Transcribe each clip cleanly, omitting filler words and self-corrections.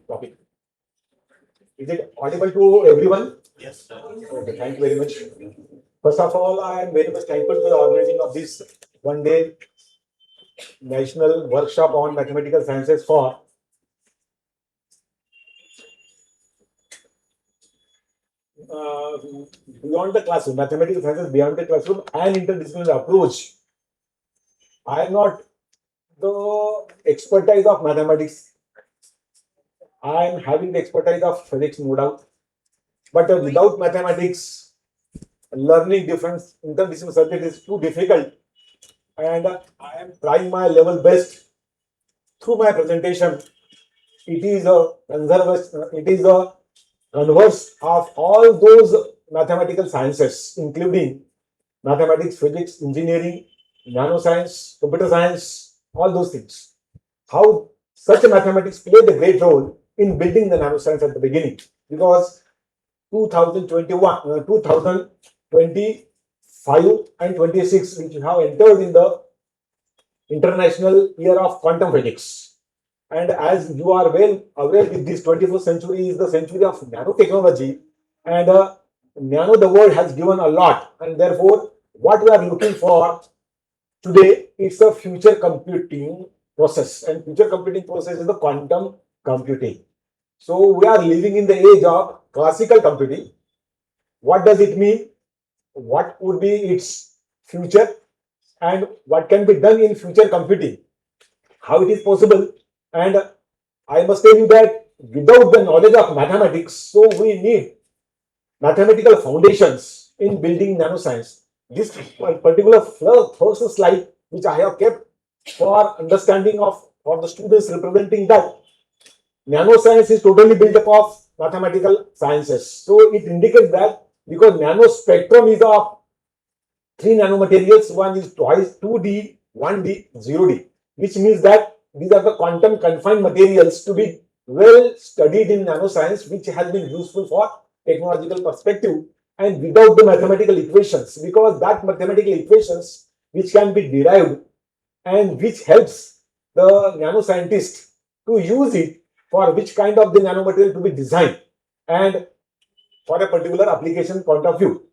topic. Is it audible to everyone? Yes, sir. Okay, thank you very much. First of all, I am very much thankful to the organizing of this one-day national workshop on mathematical sciences for uh, beyond the classroom, mathematical sciences beyond the classroom and interdisciplinary approach. I am not the expertise of mathematics. I am having the expertise of physics, no doubt. But without mathematics, learning different interdisciplinary subjects is too difficult. And I am trying my level best through my presentation. It is a converse of all those mathematical sciences, including mathematics, physics, engineering, nanoscience, computer science, all those things. How such a mathematics played a great role in building the nanoscience at the beginning, because 2021, 2025 and 26, which have entered in the International Year of Quantum Physics. And as you are well aware, this 21st century is the century of nanotechnology, and nano, the world has given a lot, and therefore, what we are looking for today is a future computing process, and future computing process is the quantum computing. So we are living in the age of classical computing. What does it mean? What would be its future, and what can be done in future computing? How it is possible? And I must tell you that without the knowledge of mathematics, so we need mathematical foundations in building nanoscience. This particular first slide, which I have kept for understanding of for the students, representing that nanoscience is totally built up of mathematical sciences. So it indicates that because nanospectrum is of 3 nanomaterials, one is twice 2D, 1D, 0D, which means that these are the quantum confined materials to be well studied in nanoscience, which has been useful for technological perspective, and without the mathematical equations, because that mathematical equations which can be derived and which helps the nanoscientist to use it for which kind of the nanomaterial to be designed and for a particular application point of view.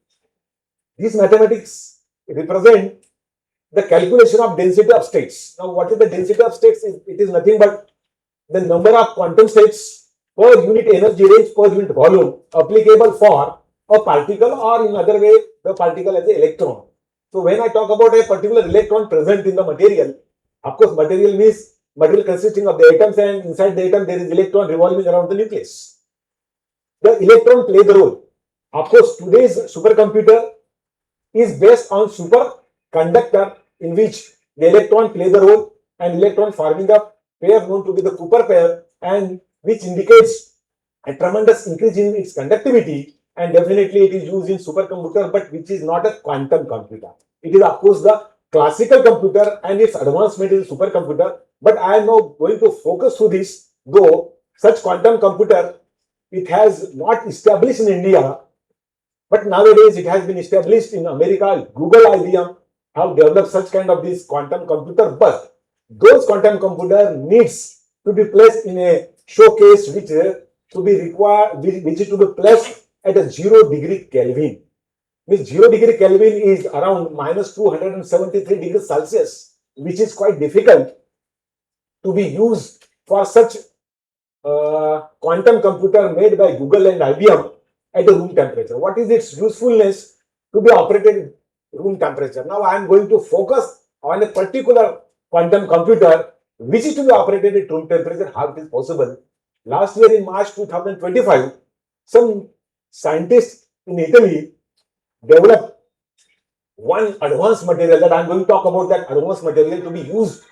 These mathematics represent the calculation of density of states. Now, what is the density of states? It is nothing but the number of quantum states per unit energy range per unit volume applicable for a particle, or in other way, the particle as an electron. So, when I talk about a particular electron present in the material, of course, material means material consisting of the atoms, and inside the atom there is electron revolving around the nucleus. The electron play the role. Of course, today's supercomputer is based on superconductor, in which the electron plays the role, and electron forming a pair known to be the Cooper pair, and which indicates a tremendous increase in its conductivity, and definitely it is used in supercomputer, but which is not a quantum computer. It is of course the classical computer and its advancement is supercomputer, but I am now going to focus to this, though such quantum computer, it has not established in India, but nowadays it has been established in America. Google, IBM have developed such kind of this quantum computer, but those quantum computer needs to be placed in a showcase which to be required, which is to be placed at a 0 degree Kelvin. Means 0 degree Kelvin is around minus 273 degrees Celsius, which is quite difficult to be used for such quantum computer made by Google and IBM at a room temperature. What is its usefulness to be operated room temperature? Now I am going to focus on a particular quantum computer which is to be operated at room temperature, how it is possible. Last year in March 2025, some scientists in Italy developed one advanced material that I am going to talk about, that advanced material to be used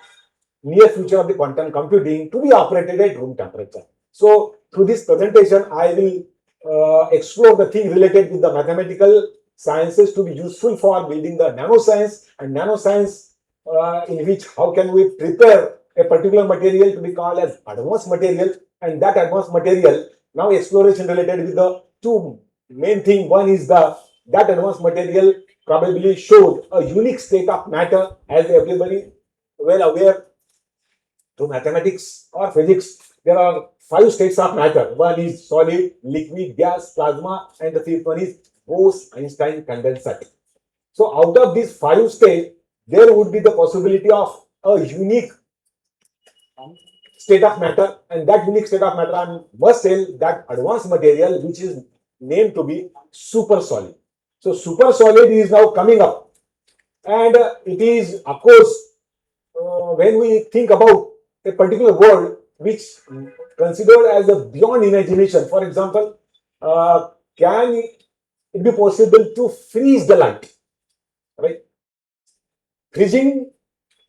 near future of the quantum computing to be operated at room temperature. So through this presentation, I will explore the thing related with the mathematical sciences to be useful for building the nanoscience, and nanoscience in which how can we prepare a particular material to be called as advanced material, and that advanced material, now exploration related with the two main thing. One is that advanced material probably showed a unique state of matter, as everybody well aware through mathematics or physics. There are five states of matter. One is solid, liquid, gas, plasma, and the fifth one is Bose-Einstein condensate. So out of these five states, there would be the possibility of a unique state of matter, and that unique state of matter, I must tell that advanced material which is named to be super solid. So super solid is now coming up, and it is, of course, when we think about a particular world which considered as a beyond imagination. For example, can it be possible to freeze the light? Right, freezing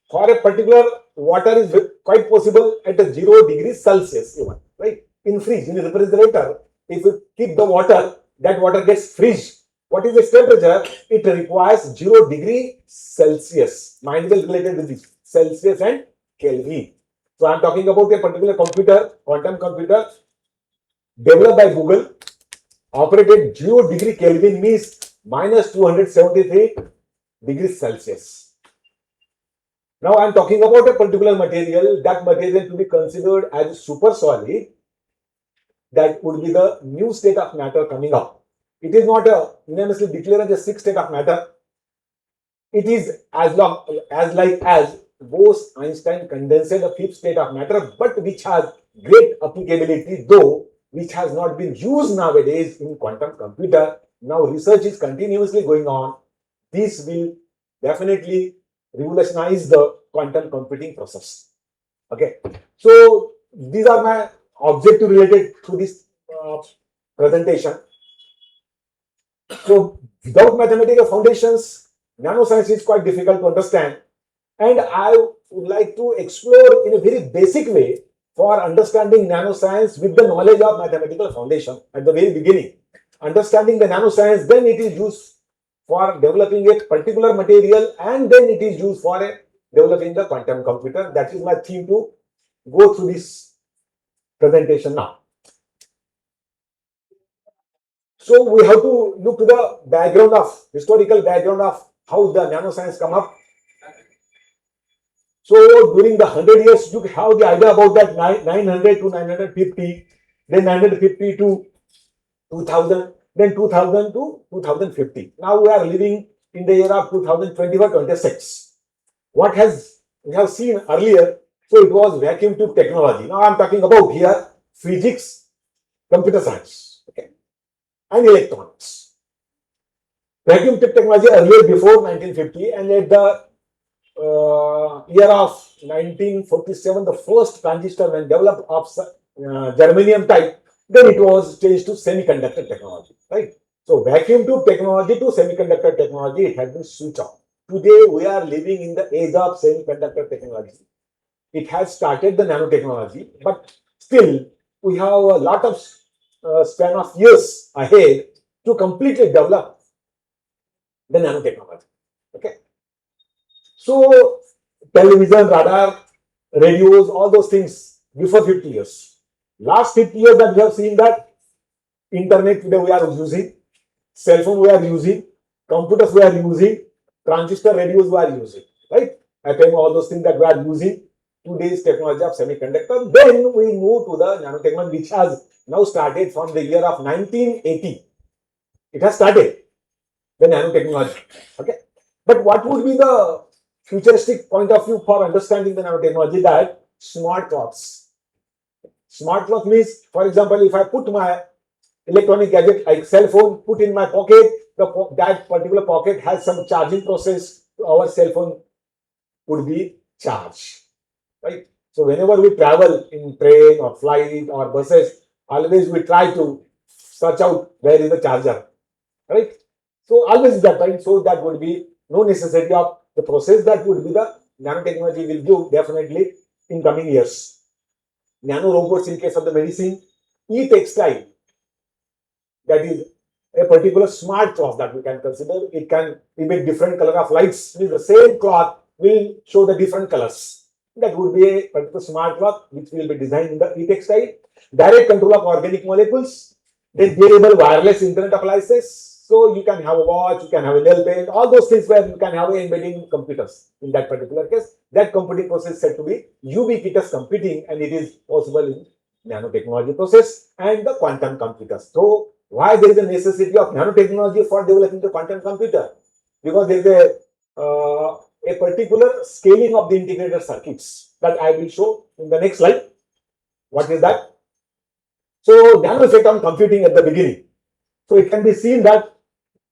for a particular water is quite possible at a 0 degrees Celsius even, right? In freeze, in a refrigerator, if you keep the water, that water gets freeze. What is its temperature? It requires 0 degree Celsius. Mind well related with this Celsius and Kelvin. So I'm talking about a particular computer, quantum computer, developed by Google, operated 0 degree Kelvin means minus 273 degrees Celsius. Now I am talking about a particular material, that material to be considered as super solid, that would be the new state of matter coming up. It is not unanimously declared as a sixth state of matter. It is as like as Bose-Einstein condensate, a fifth state of matter, but which has great applicability, though which has not been used nowadays in quantum computer. Now research is continuously going on. This will definitely revolutionize the quantum computing process. Okay, so these are my objective related to this presentation. So without mathematical foundations, nanoscience is quite difficult to understand, and I would like to explore in a very basic way for understanding nanoscience with the knowledge of mathematical foundation at the very beginning. Understanding the nanoscience, then it is used for developing a particular material, and then it is used for developing the quantum computer. That is my theme to go through this presentation now. So we have to look to the background of, historical background of how the nanoscience come up. So during the 100 years, you have the idea about that 900 to 950, then 950 to 2000, then 2000 to 2050. Now we are living in the year of 2021-26. What we have seen earlier, so it was vacuum tube technology. Now I am talking about here physics, computer science, okay, and electronics. Vacuum tube technology earlier before 1950, and at the year of 1947, the first transistor when developed of germanium type, then it was changed to semiconductor technology, right? So vacuum tube technology to semiconductor technology, it has been switched off. Today we are living in the age of semiconductor technology. It has started the nanotechnology, but still we have a lot of span of years ahead to completely develop the nanotechnology. Okay. So television, radar, radios, all those things before 50 years. Last 50 years that we have seen that internet today we are using, cell phone we are using, computers we are using, transistor radios we are using, right? FM, all those things that we are using, today's technology of semiconductor. Then we move to the nanotechnology, which has now started from the year of 1980. It has started, the nanotechnology, okay? But what would be the futuristic point of view for understanding the nanotechnology? That smart clocks. Smart clock means, for example, if I put my electronic gadget like cell phone, put in my pocket, that particular pocket has some charging process, our cell phone would be charged, right? So whenever we travel in train or flight or buses, always we try to search out where is the charger, right? So always that, right? So that would be no necessity of the process, that would be the nanotechnology will do definitely in coming years. Nano robots in case of the medicine, e-textile, that is a particular smart cloth that we can consider. It can emit different color of lights. The same cloth will show the different colors. That would be a particular smart cloth which will be designed in the e-textile. Direct control of organic molecules. Then wearable wireless internet appliances. So you can have a watch, you can have a nail paint, all those things where you can have embedding computers. In that particular case, that computing process is said to be ubiquitous computing, and it is possible in nanotechnology process and the quantum computers. So, why there is a necessity of nanotechnology for developing the quantum computer? Because there is a particular scaling of the integrated circuits that I will show in the next slide. What is that? So, nano effect on computing at the beginning. So, it can be seen that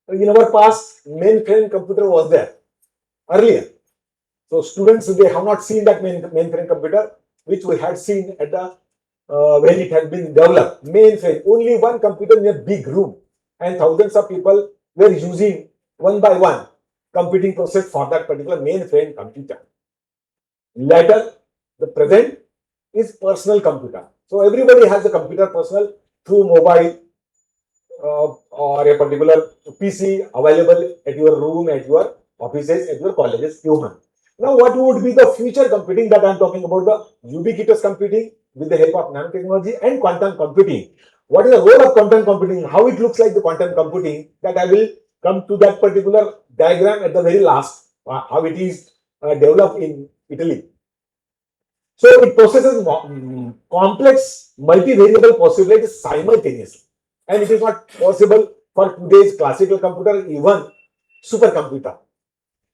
in our past, mainframe computer was there earlier. So, students, they have not seen that mainframe computer, which we had seen at the when it has been developed. Mainframe, only one computer in a big room, and thousands of people were using one by one computing process for that particular mainframe computer. Later, the present is personal computer. So everybody has a computer personal through mobile or a particular PC available at your room, at your offices, at your colleges, human. Now, what would be the future computing that I am talking about? The ubiquitous computing with the help of nanotechnology and quantum computing. What is the role of quantum computing? How it looks like the quantum computing? That I will come to that particular diagram at the very last. How it is developed in Italy. So it processes complex multivariable possibilities simultaneously, and it is not possible for today's classical computer, even supercomputer,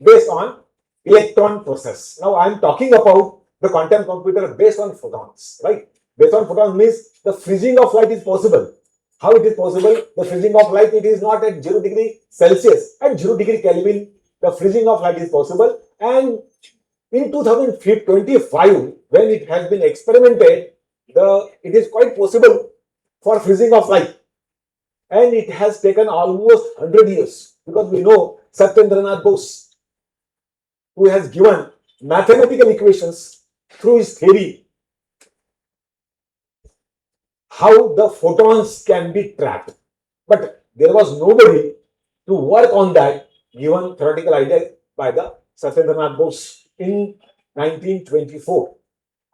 based on electron process. Now I am talking about the quantum computer based on photons, right? Based on photons means the freezing of light is possible. How it is possible? The freezing of light, it is not at 0 degree Celsius, at 0 degree Kelvin, the freezing of light is possible. And in 2025, when it has been experimented, it is quite possible for freezing of light. And it has taken almost 100 years, because we know Satyendranath Bose, who has given mathematical equations through his theory how the photons can be trapped. But there was nobody to work on that given theoretical idea by the Satyendranath Bose in 1924.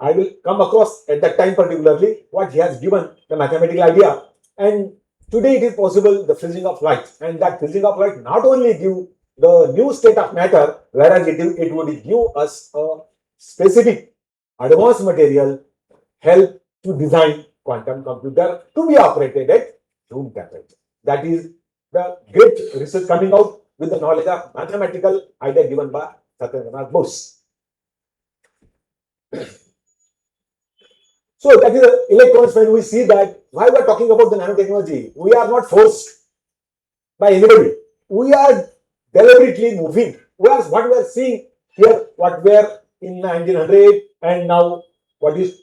I will come across at that time particularly what he has given the mathematical idea, and today it is possible the freezing of light, and that freezing of light not only give the new state of matter, whereas it would give us a specific advanced material help to design quantum computer to be operated at room temperature. That is the great research coming out with the knowledge of mathematical idea given by Satyendranath Bose. So that is the electrons. When we see that, why we are talking about the nanotechnology, we are not forced by anybody. We are deliberately moving. What we are seeing here, what were in 1900 and now what is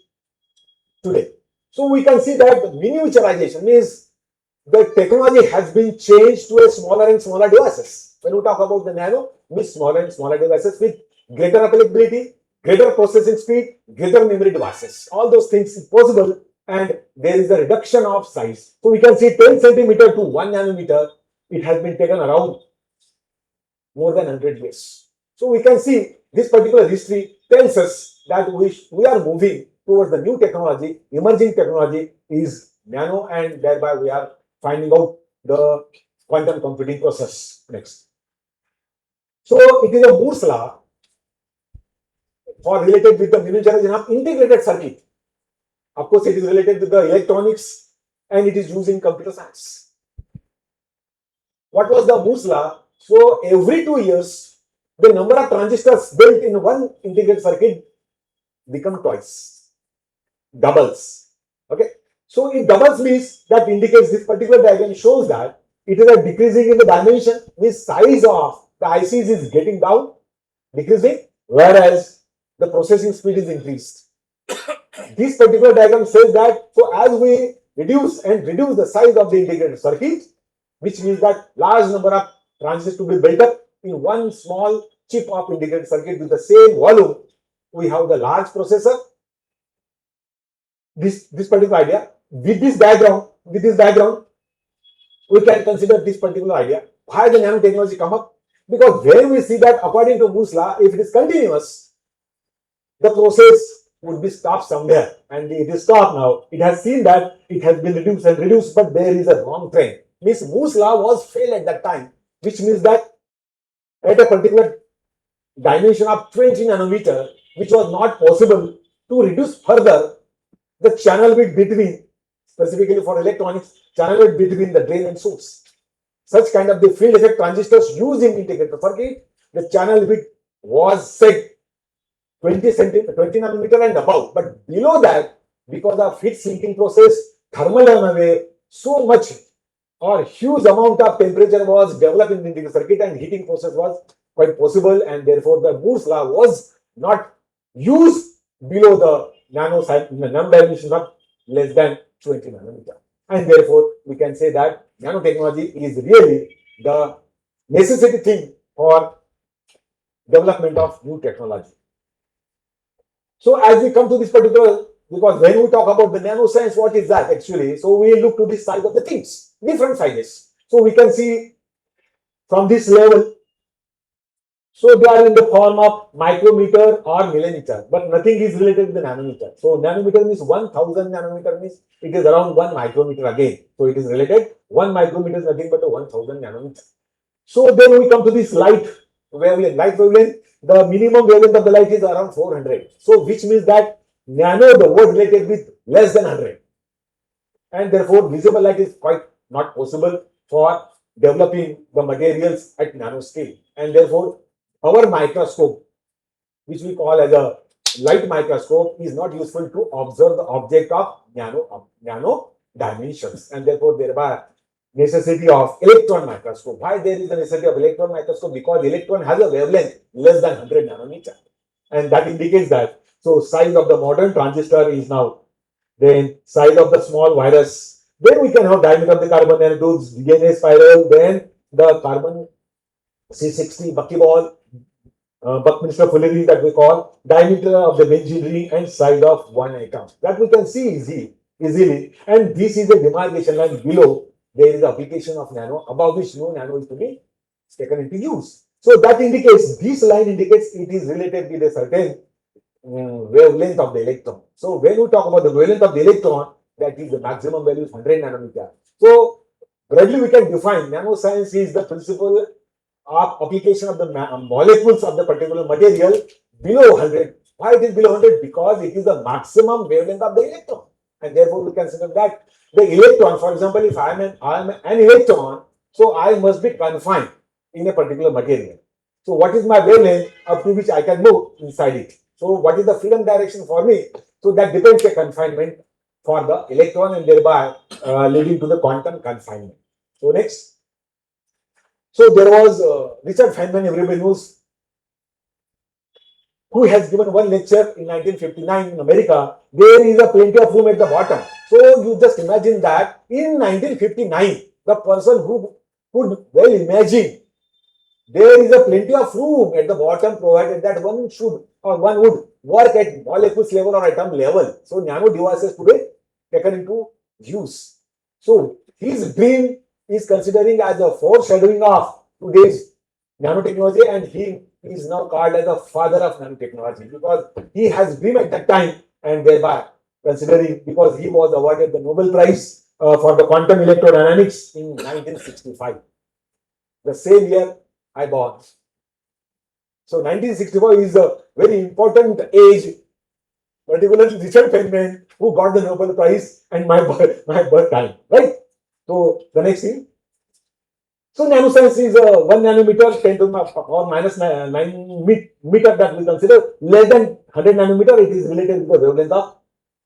today. So we can see that miniaturization means the technology has been changed to a smaller and smaller devices. When we talk about the nano, means smaller and smaller devices with greater applicability, greater processing speed, greater memory devices. All those things is possible, and there is a reduction of size. So we can see 10 centimeter to 1 nanometer, it has been taken around more than 100 years. So we can see this particular history tells us that we are moving towards the new technology, emerging technology is nano, and thereby we are finding out the quantum computing process next. So it is a Moore's law for related with the miniaturization of integrated circuit. Of course, it is related with the electronics and it is used in computer science. What was the Moore's law? So every 2 years, the number of transistors built in one integrated circuit become twice, doubles. Okay. So it doubles means that indicates this particular diagram shows that it is a decreasing in the dimension, means size of the ICs is getting down, decreasing, whereas the processing speed is increased. This particular diagram says that so as we reduce the size of the integrated circuit, which means that large number of transistors to be built up in one small chip of integrated circuit with the same volume, we have the large processor. This particular idea with this background, we can consider this particular idea. Why the nanotechnology come up? Because when we see that according to Moore's law, if it is continuous, the process would be stopped somewhere, and it is stopped now. It has seen that it has been reduced, but there is a wrong trend. Means Moore's law was failed at that time, which means that at a particular dimension of 20 nanometer, which was not possible to reduce further, the channel width between, specifically for electronics, channel width between the drain and source. Such kind of the field effect transistors used in integrated circuit, the channel width was set 20 nanometer and above. But below that, because of heat sinking process, thermal runaway, so much or huge amount of temperature was developed in the integrated circuit and heating process was quite possible, and therefore the Moore's law was not used below the nano dimensions of less than 20 nanometer. And therefore, we can say that nanotechnology is really the necessary thing for development of new technology. So as we come to this particular, because when we talk about the nanoscience, what is that actually? So we look to this side of the things, different sizes. So we can see from this level, so they are in the form of micrometer or millimeter, but nothing is related to the nanometer. So nanometer means 1000 nanometer means it is around 1 micrometer again. So it is related. 1 micrometer is nothing but a 1000 nanometer. So then we come to this light wavelength. Light wavelength, the minimum wavelength of the light is around 400. So which means that nano, the word related with less than 100. And therefore visible light is quite not possible for developing the materials at nanoscale. And therefore our microscope, which we call as a light microscope, is not useful to observe the object of nano dimensions, and therefore thereby necessity of electron microscope. Why there is a necessity of electron microscope? Because electron has a wavelength less than 100 nanometer, and that indicates that. So size of the modern transistor is now, then size of the small virus, then we can have diameter of the carbon nanotubes, DNA spiral, then the carbon C60 buckyball, Buckminster Fuller that we call, diameter of the benzene ring, and size of one atom. That we can see easily. And this is a demarcation line. Below there is the application of nano, above which no nano is to be taken into use. So that indicates, this line indicates it is related with a certain wavelength of the electron. So when we talk about the wavelength of the electron, that is the maximum value is 100 nanometer. So broadly we can define nanoscience is the principle of application of the molecules of the particular material below 100. Why it is below 100? Because it is the maximum wavelength of the electron, and therefore we consider that the electron, for example, if I am an electron, so I must be confined in a particular material. So what is my wavelength up to which I can move inside it? So what is the freedom direction for me? So that depends on confinement for the electron, and thereby leading to the quantum confinement. So next. So there was Richard Feynman, everybody knows, who has given one lecture in 1959 in America. There is a plenty of room at the bottom. So you just imagine that in 1959, the person who could well imagine there is a plenty of room at the bottom, provided that one should or one would work at molecules level or atom level. So nano devices could be taken into use. So his dream is considering as a foreshadowing of today's nanotechnology, and he is now called as the father of nanotechnology because he has dreamed at that time, and thereby considering, because he was awarded the Nobel Prize for the quantum electrodynamics in 1965. The same year I born. So 1965 is a very important age, particularly Richard Feynman, who got the Nobel Prize, and my birth time, right? So the next thing. So nanoscience is 1 nanometer 10 to the power minus 9 meter that we consider. Less than 100 nanometer, it is related to the wavelength of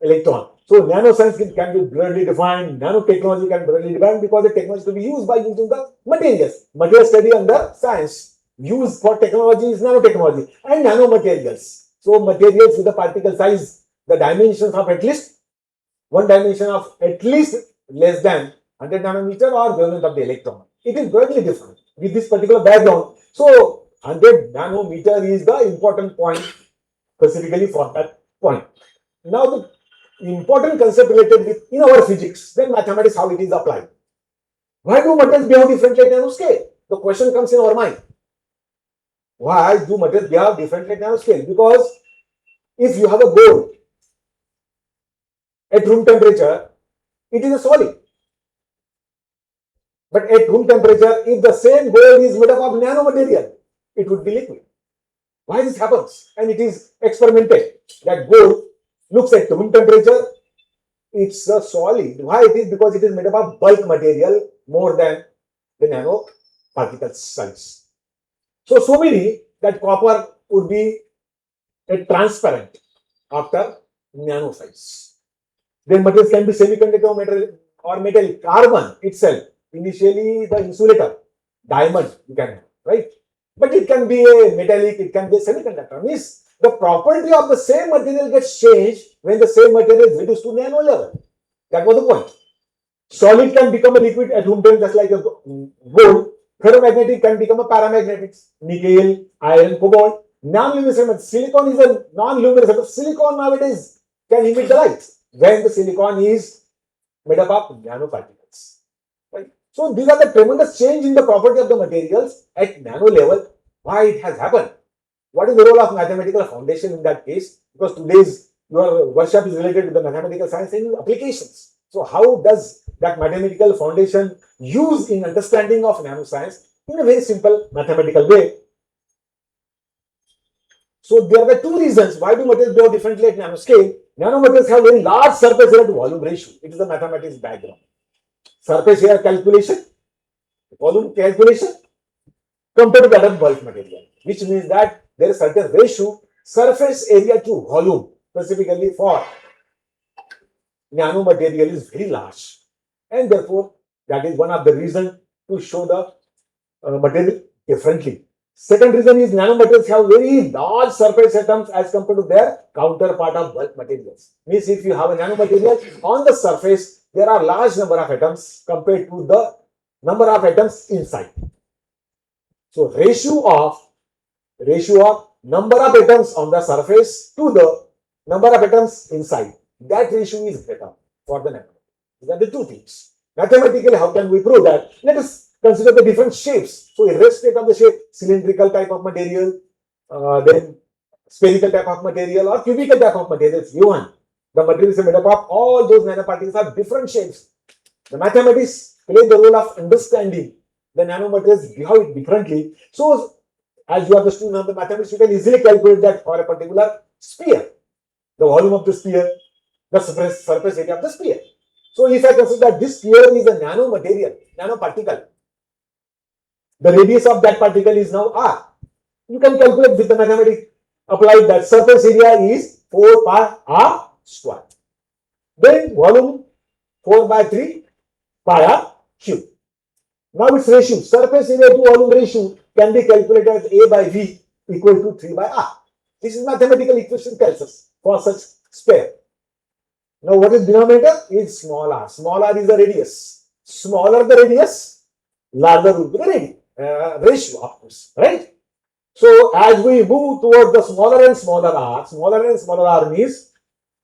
electron. So nanoscience can be broadly defined. Nanotechnology can be broadly defined because the technology to be used by using the materials. Material study under science. Used for technology is nanotechnology and nanomaterials. So materials with the particle size, the dimensions of at least one dimension of at least less than 100 nanometer or wavelength of the electron. It is broadly different with this particular background. So 100 nanometer is the important point specifically for that point. Now the important concept related with in our physics, then mathematics, how it is applied. Why do materials behave differently at nanoscale? The question comes in our mind. Why do materials behave differently at nanoscale? Because if you have a gold at room temperature, it is a solid. But at room temperature, if the same gold is made up of nanomaterial, it would be liquid. Why this happens? And it is experimented that gold looks at room temperature It's a solid. Why it is? Because it is made up of bulk material more than the nano particle size. So many that copper would be a transparent after nano size. Then materials can be semiconductor metal or metal. Carbon itself, initially the insulator, diamond you can have, right? But it can be a metallic, it can be a semiconductor. Means the property of the same material gets changed when the same material is reduced to nano level. That was the point. Solid can become a liquid at room temperature, just like a gold. Ferromagnetic can become a paramagnetic. Nickel, iron, cobalt. Non-luminescent silicon is a non-luminescent. Silicon nowadays can emit the light when the silicon is made up of nanoparticles. Right? So these are the tremendous change in the property of the materials at nano level. Why it has happened? What is the role of mathematical foundation in that case? Because today's your workshop is related to the mathematical science and applications. So how does that mathematical foundation use in understanding of nanoscience in a very simple mathematical way? So there are the two reasons why do materials behave differently at nanoscale. Nanomaterials have very large surface area to volume ratio. It is the mathematics background. Surface area calculation, volume calculation compared to that of bulk material, which means that there is certain ratio surface area to volume specifically for nanomaterial is very large, and therefore that is one of the reasons to show the material differently. Second reason is nanomaterials have very large surface atoms as compared to their counterpart of bulk materials. Means if you have a nanomaterial on the surface, there are large number of atoms compared to the number of atoms inside. So ratio of number of atoms on the surface to the number of atoms inside, that ratio is better for the nanomaterial. These are the two things. Mathematically, how can we prove that? Let us consider the different shapes. So irrespective of the shape, cylindrical type of material, then spherical type of material or cubical type of materials given. The material is made up of all those nanoparticles have different shapes. The mathematics play the role of understanding the nanomaterials behave differently. So as you are the student of the mathematics, you can easily calculate that for a particular sphere, the volume of the sphere, the surface area of the sphere. So if I consider that this sphere is a nanomaterial, nanoparticle, the radius of that particle is now r. You can calculate with the mathematics applied that surface area is 4 pi r square. Then volume 4 by 3 pi r cube. Now its ratio, surface area to volume ratio can be calculated as A by V equal to 3 by R. This is mathematical equation tells us for such sphere. Now what is denominator? Is small r. Small r is the radius. Smaller the radius, larger will be the ratio of course, right? So as we move towards the smaller and smaller r means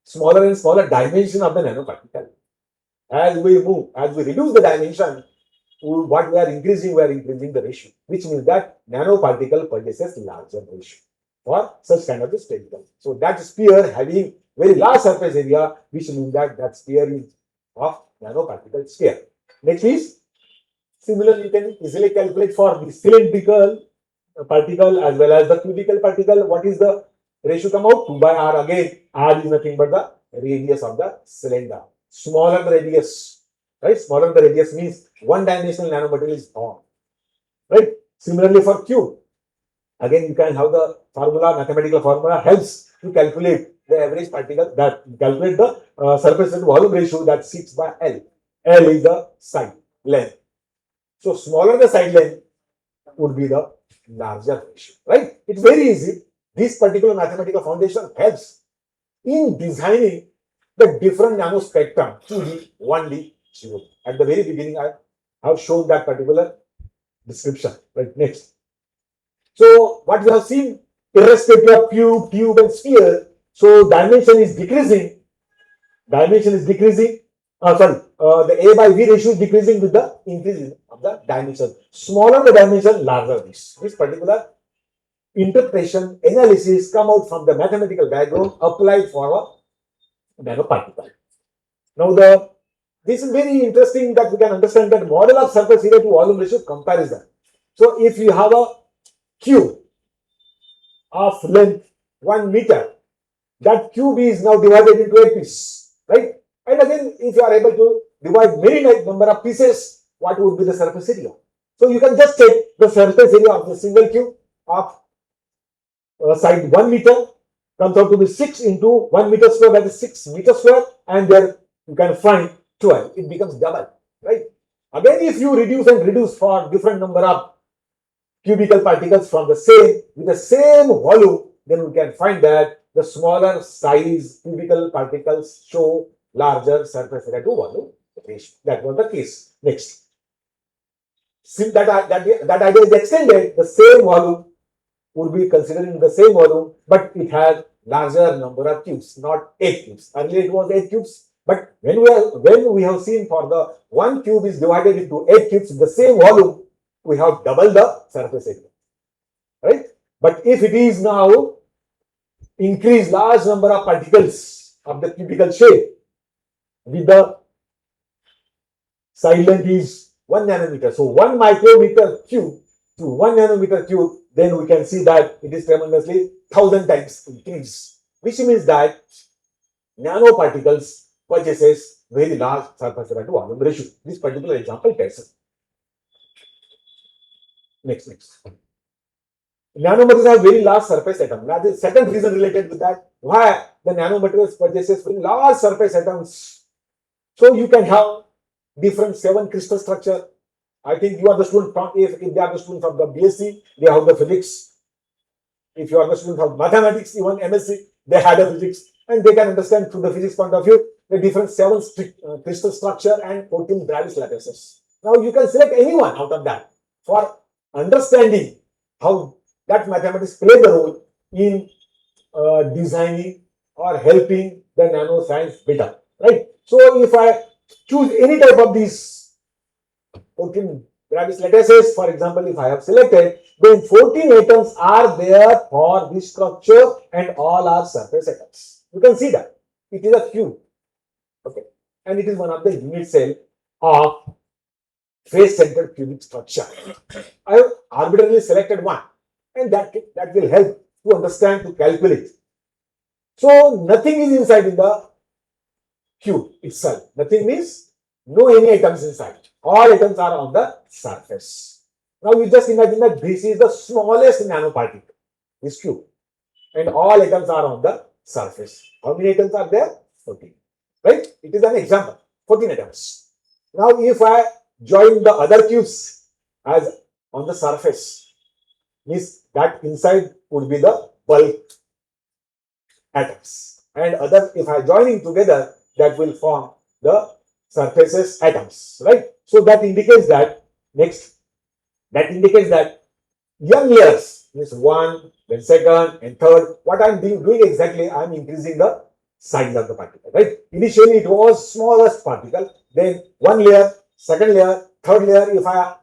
smaller and smaller dimension of the nanoparticle. As we reduce the dimension, what we are increasing the ratio, which means that nanoparticle possesses larger ratio for such kind of a spherical. So that sphere having very large surface area, which means that that sphere is of nanoparticle sphere. Next is similarly you can easily calculate for the cylindrical particle as well as the cubical particle. What is the ratio come out? 2 by r. Again, r is nothing but the radius of the cylinder. Smaller the radius, right? Smaller the radius means one dimensional nanomaterial is born, right? Similarly for cube, again you can have the formula, mathematical formula helps to calculate the average particle, that calculate the surface and volume ratio, that 6 by L. L is the side length. So smaller the side length would be the larger ratio, right? It's very easy. This particular mathematical foundation helps in designing the different nanospectrum 2D, 1D, 0. At the very beginning, I have shown that particular description. Right, next. So what we have seen, irrespective of cube, tube, and sphere, so dimension is decreasing. The A by V ratio is decreasing with the increase of the dimension. Smaller the dimension, larger this. This particular interpretation, analysis come out from the mathematical background applied for a nanoparticle. Now this is very interesting that we can understand that model of surface area to volume ratio comparison. So if you have a cube of length 1 meter, that cube is now divided into 8 pieces, right? And again again, if you are able to divide many number of pieces, what would be the surface area? So you can just take the surface area of the single cube of side 1 meter, comes out to be 6 into 1 meter square, that is 6 meter square, and there you can find 12. It becomes double, right? Again, if you reduce and reduce for different number of cubical particles from the same, with the same volume, then we can find that the smaller size cubical particles show larger surface area to volume ratio. That was the case. Next, since that idea is extended, the same volume would be considering the same volume, but it has larger number of cubes, not 8 cubes. Earlier it was 8 cubes, but when we have seen for the 1 cube is divided into 8 cubes, the same volume, we have double the surface area, right? But if it is now increase large number of particles of the cubical shape with the side length is 1 nanometer, so 1 micrometer cube to 1 nanometer cube, then we can see that it is tremendously 1000 times increase, which means that nanoparticles possesses very large surface area to volume ratio. This particular example tells us. Next. Nanomaterials have very large surface atom. Now, the second reason related with that, why the nanomaterials possesses very large surface atoms. So you can have different 7 crystal structure. I think you are the student from, if they are the student from the BSc, they have the physics. If you are the student of mathematics, even MSc, they had a physics, and they can understand from the physics point of view the different 7 crystal structure and 14 Bravis lattices. Now you can select anyone out of that for understanding how that mathematics play the role in designing or helping the nanoscience better, right? So if I choose any type of these 14 Bravis lattices, for example, if I have selected, then 14 atoms are there for this structure and all are surface atoms. You can see that it is a cube, okay, and it is one of the unit cell of face-centered cubic structure. I have arbitrarily selected one, and that will help to understand, to calculate. So nothing is inside in the cube itself. Nothing means no any atoms inside. All atoms are on the surface. Now you just imagine that this is the smallest nanoparticle, this cube, and all atoms are on the surface. How many atoms are there? 14. Right? It is an example. 14 atoms. Now if I join the other cubes as on the surface, means that inside would be the bulk atoms, and other, if I joining together, that will form the surfaces atoms, right? So that indicates that, next, that indicates that young layers, means 1, then 2nd and 3rd, what I am doing exactly, I am increasing the size of the particle, right? Initially it was smallest particle, then 1 layer, 2nd layer, 3rd layer. If I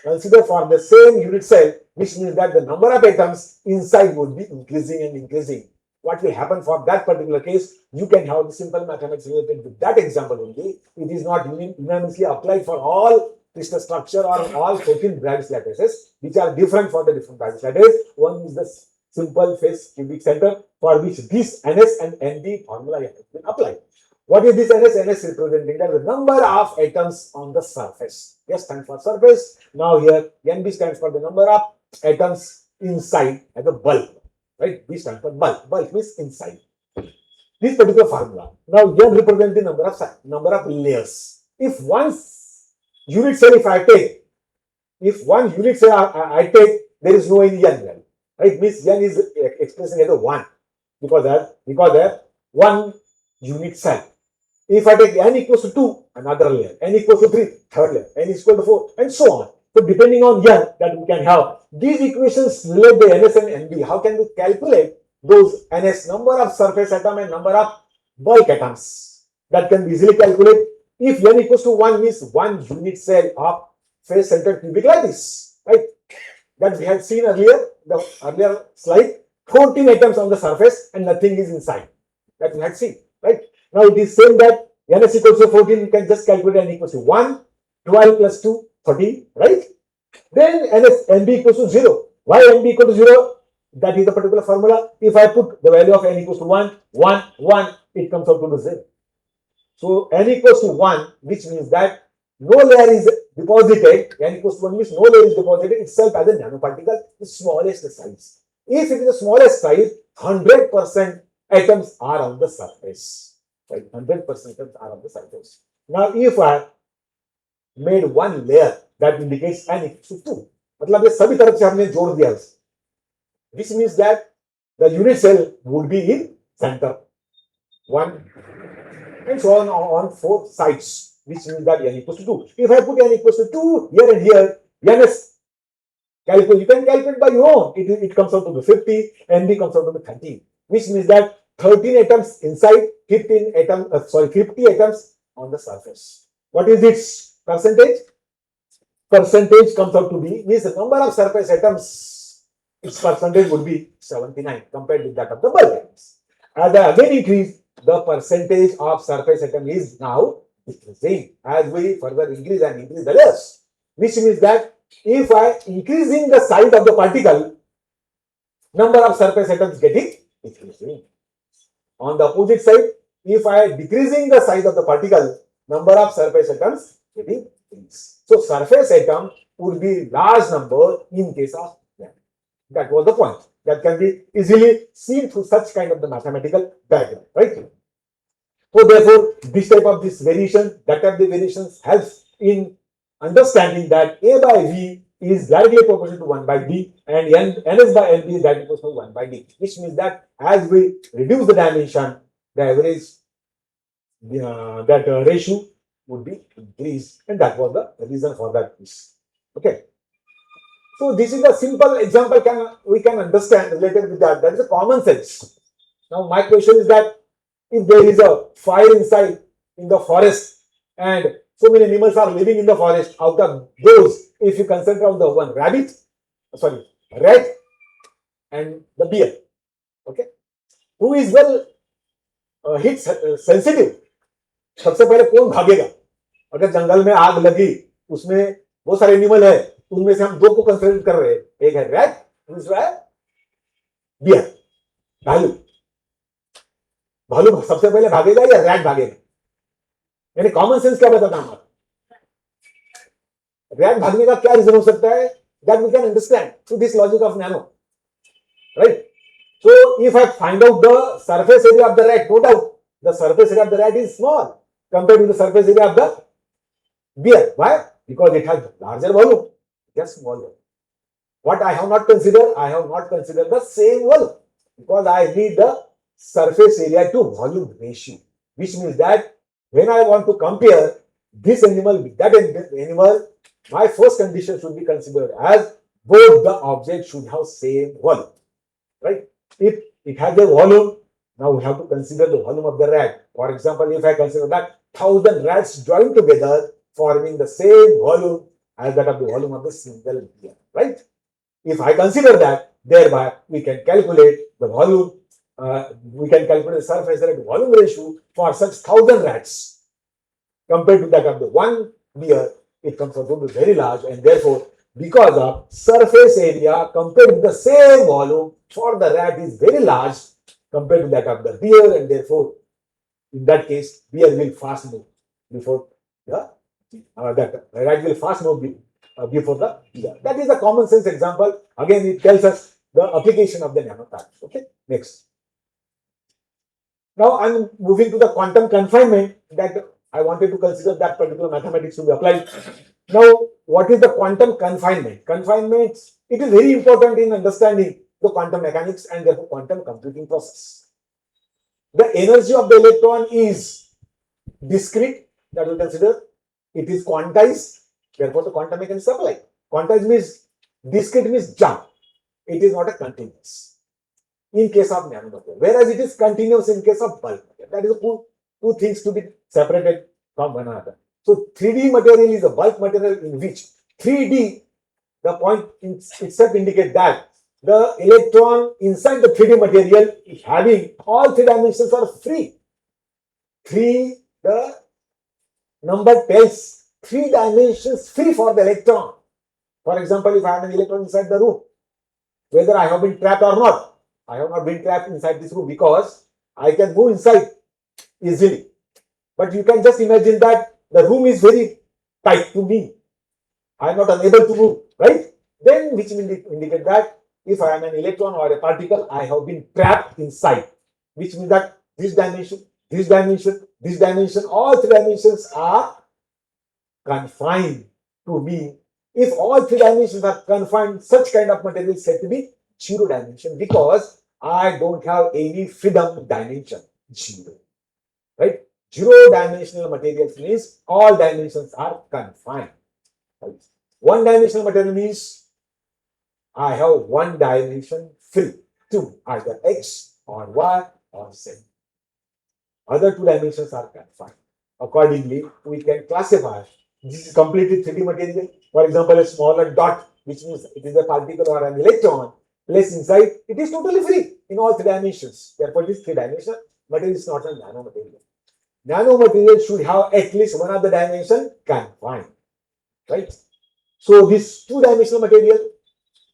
consider for the same unit cell, which means that the number of atoms inside would be increasing and increasing. What will happen for that particular case? You can have the simple mathematics related to that example only. It is not unanimously applied for all crystal structure or all 14 Bravis lattices, which are different for the different Bravis lattices. One is the simple face cubic center, for which this NS and NB formula has been applied. What is this NS? NS representing the number of atoms on the surface. S stands for surface. Now here NB stands for the number of atoms inside as a bulk. Right? B stands for bulk. Bulk means inside. This particular formula. Now N represents the number of layers. If one unit cell, if I take, if one unit cell I take, there is no any N value. Right? Means N is expressing as a 1 because that one unit cell. If I take N equals to 2, another layer, N equals to 3, third layer, N is equal to 4, and so on. So depending on N, that we can have these equations relate the NS and NB. How can we calculate those NS, number of surface atom and number of bulk atoms? That can be easily calculated. If N equals to 1 means one unit cell of face-centered cubic lattice, right? That we had seen earlier, the earlier slide, 14 atoms on the surface and nothing is inside. That we had seen, right? Now it is saying that NS equals to 14, you can just calculate N equals to 1, 12 plus 2, 13, right? Then NB equals to 0. Why NB equal to 0? That is the particular formula. If I put the value of N equals to 1, 1, 1, it comes out to 0. So n equals to 1, which means that no layer is deposited. N equals to 1 means no layer is deposited itself as a nanoparticle, the smallest size. If it is the smallest size, 100% atoms are on the surface. Right? 100% atoms are on the surface. Now, if I made one layer, that indicates n equals to 2. मतलब ये सभी तरफ से हमने जोड़ दिया. This means that the unit cell would be in center. 1 and so on 4 sides, which means that n equals to 2. If I put n equals to 2 here and here, n is calculate. You can calculate by your own. It comes out to the 50, NB comes out to the 13, which means that 13 atoms inside, 50 atoms on the surface. What is its percentage? Percentage comes out to be, means the number of surface atoms, its percentage would be 79 compared with that of the bulk atoms. As I again increase, the percentage of surface atom is now decreasing as we further increase and increase the layers, which means that if I increasing the size of the particle, number of surface atoms getting decreasing. On the opposite side, if I decreasing the size of the particle, number of surface atoms getting increased. So surface atom would be large number in case of that. That was the point. That can be easily seen through such kind of the mathematical diagram, right? So therefore, this type of this variation, that type of the variations helps in understanding that A by V is directly proportional to 1 by D and Ns by Np is directly proportional to 1 by D, which means that as we reduce the dimension, the average ratio would be increased, and that was the reason for that. Okay. So this is a simple example we can understand related with that. That is a common sense. Now my question is that if there is a fire inside in the forest and so many animals are living in the forest, out of those, if you consider of the one rat and the bear, okay, who is well heat sensitive, सबसे पहले कौन भागेगा? अगर जंगल में आग लगी, उसमें बहुत सारे एनिमल है, उनमें से हम दो को कंसिडर कर रहे हैं, एक है रैट, दूसरा है बियर, भालू. भालू सबसे पहले भागेगा या रैट भागेगा? यानी कॉमन सेंस क्या बताता हमारा? रैट भागने का क्या रीजन हो सकता है? That we can understand through this logic of nano, right? So if I find out the surface area of the rat, no doubt the surface area of the rat is small compared to the surface area of the bear. Why? Because it has larger volume, just smaller. What I have not considered? I have not considered the same volume because I need the surface area to volume ratio, which means that when I want to compare this animal with that animal, my first condition should be considered as both the objects should have same volume, right? If it has a volume, now we have to consider the volume of the rat. For example, if I consider that 1,000 rats joined together forming the same volume as that of the volume of the single bear, right? If I consider that, thereby we can calculate the volume, we can calculate the surface area to volume ratio for such 1,000 rats compared to that of the one bear. It comes out to be very large, and therefore, because of surface area compared to the same volume for the rat is very large compared to that of the bear, and therefore, in that case, bear will fast move before the that rat will fast move before the bear. That is a common sense example. Again, it tells us the application of the nanoparticle. Okay, next. Now I'm moving to the quantum confinement that I wanted to consider that particular mathematics to be applied. Now, what is the quantum confinement? Confinement, it is very important in understanding the quantum mechanics and therefore quantum computing process. The energy of the electron is discrete, that we consider. It is quantized, therefore the quantum mechanics apply. Quantized means discrete means jump. It is not a continuous in case of nanomaterial, whereas it is continuous in case of bulk material. That is two things to be separated from one another. So 3D material is a bulk material in which 3D, the point itself indicates that the electron inside the 3D material is having all three dimensions are free. The number tells 3 dimensions free for the electron. For example, if I have an electron inside the room, whether I have been trapped or not, I have not been trapped inside this room because I can move inside easily. But you can just imagine that the room is very tight to me. I am not unable to move, right? Then which will indicate that if I am an electron or a particle, I have been trapped inside, which means that this dimension, this dimension, this dimension, all three dimensions are confined to me. If all three dimensions are confined, such kind of material is said to be zero dimension because I don't have any freedom dimension. Zero. Right? Zero dimensional materials means all dimensions are confined. Right? One dimensional material means I have one dimension free to either x or y or z. Other two dimensions are confined. Accordingly, we can classify this is completely 3D material. For example, a smaller dot, which means it is a particle or an electron, placed inside, it is totally free in all three dimensions. Therefore, it is three-dimensional, but it is not a nanomaterial. Nanomaterial should have at least one of the dimension confined, right? So this two-dimensional material,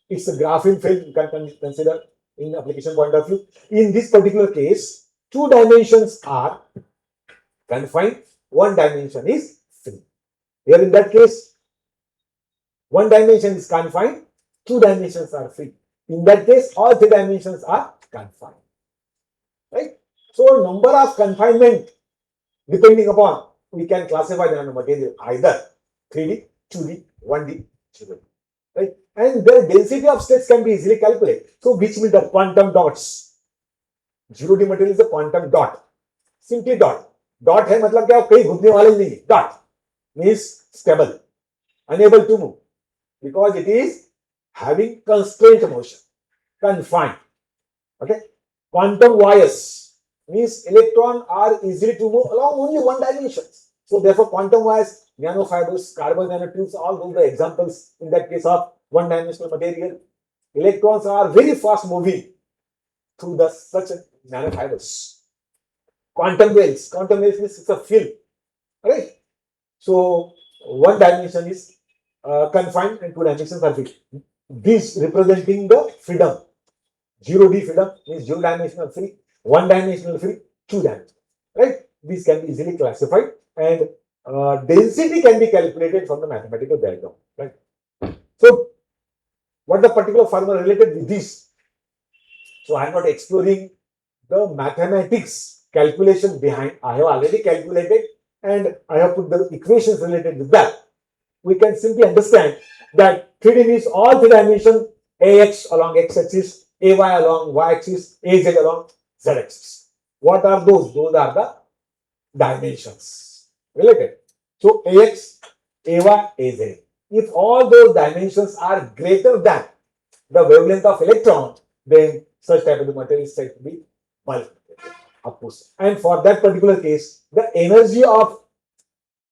it's a graphene film you can consider in application point of view. In this particular case, two dimensions are confined, one dimension is free. Here in that case, one dimension is confined, two dimensions are free. In that case, all three dimensions are confined. Right? So, number of confinement depending upon we can classify the nanomaterial either 3D, 2D, 1D, 0D. Right? And the density of states can be easily calculated. So, which means the quantum dots. 0D material is a quantum dot. Simply dot. Dot है मतलब क्या कहीं घूमने वाले नहीं. Dot means stable, unable to move because it is having constraint motion, confined. Okay. Quantum wires means electron are easily to move along only one dimension. So therefore, quantum wires, nanofibers, carbon nanotubes, all those are examples in that case of one-dimensional material. Electrons are very fast moving through the such nanofibers. Quantum waves means it's a field, right? So one dimension is confined and two dimensions are free. This representing the freedom. 0D freedom means zero dimensional free, one dimensional free, two dimensional, right? These can be easily classified and density can be calculated from the mathematical diagram, right? So, what the particular formula related with this? So, I am not exploring the mathematics calculation behind. I have already calculated and I have put the equations related with that. We can simply understand that 3D means all three dimensions, AX along X axis, AY along Y axis, AZ along Z axis. What are those? Those are the dimensions related. So AX, AY, AZ. If all those dimensions are greater than the wavelength of electron, then such type of material is said to be bulk. And for that particular case, the energy of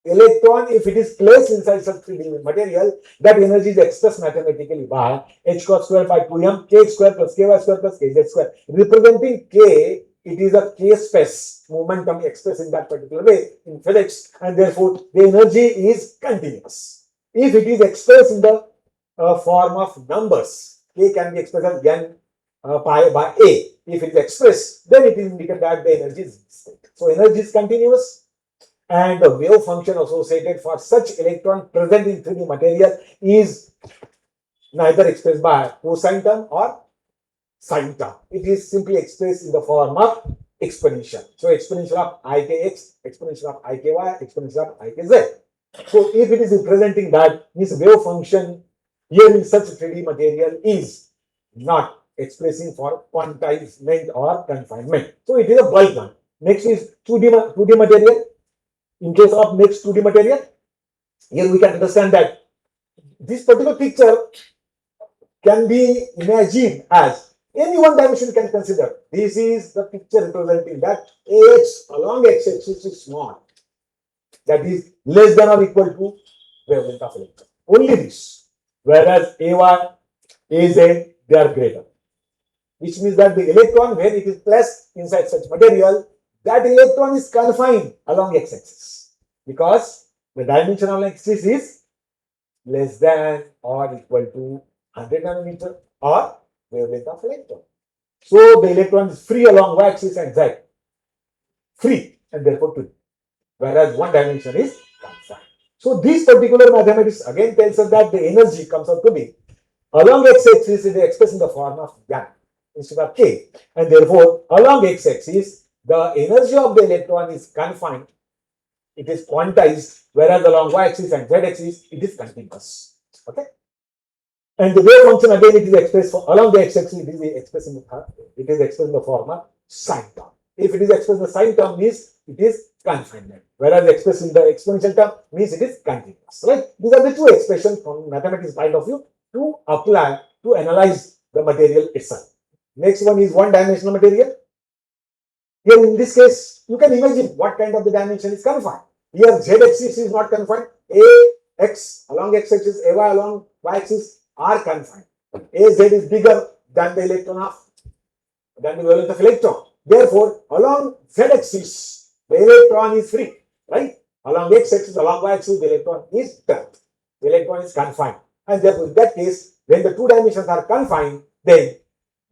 electron, if it is placed inside such 3D material, that energy is expressed mathematically by h square by 2m k square plus ky square plus kz square. Representing k, it is a k space momentum expressed in that particular way in physics, and therefore the energy is continuous. If it is expressed in the form of numbers, k can be expressed as n pi by a. If it is expressed, then it is indicated that the energy is distinct. So energy is continuous. And the wave function associated for such electron present in 3D material is neither expressed by cosine term or sine term. It is simply expressed in the form of exponential. So exponential of ikx, exponential of iky, exponential of ikz. So if it is representing that, means wave function here in such 3D material is not expressing for quantizement or confinement. So it is a bulk one. Next is 2D material. In case of next 2D material, here we can understand that this particular picture can be imagined as any one dimension can consider. This is the picture representing that AX along X axis is small. That is less than or equal to wavelength of electron. Only this. Whereas AY, AZ, they are greater. Which means that the electron, when it is placed inside such material, that electron is confined along x-axis because the dimension of x-axis is less than or equal to 100 nanometer or wavelength of electron. So the electron is free along y-axis and z, free, and therefore 2. whereas one dimension is confined. So this particular mathematics again tells us that the energy comes out to be along x-axis is expressed in the form of n instead of k, and therefore along x-axis the energy of the electron is confined, it is quantized, whereas along y-axis and z-axis it is continuous. Okay. And the wave function again it is expressed for along the x-axis it is expressed in the form of sine term. If it is expressed in the sine term means it is confinement, whereas expressed in the exponential term means it is continuous. Right? These are the two expressions from mathematics point of view to apply to analyze the material itself. Next one is one-dimensional material. Here in this case, you can imagine what kind of the dimension is confined. Here z-axis is not confined. Ax along x-axis, Ay along y-axis are confined. Az is bigger than the electron than the wavelength of electron. Therefore, along z-axis, the electron is free, right? Along x-axis, along y-axis, the electron is trapped. The electron is confined. And therefore, in that case, when the two dimensions are confined, then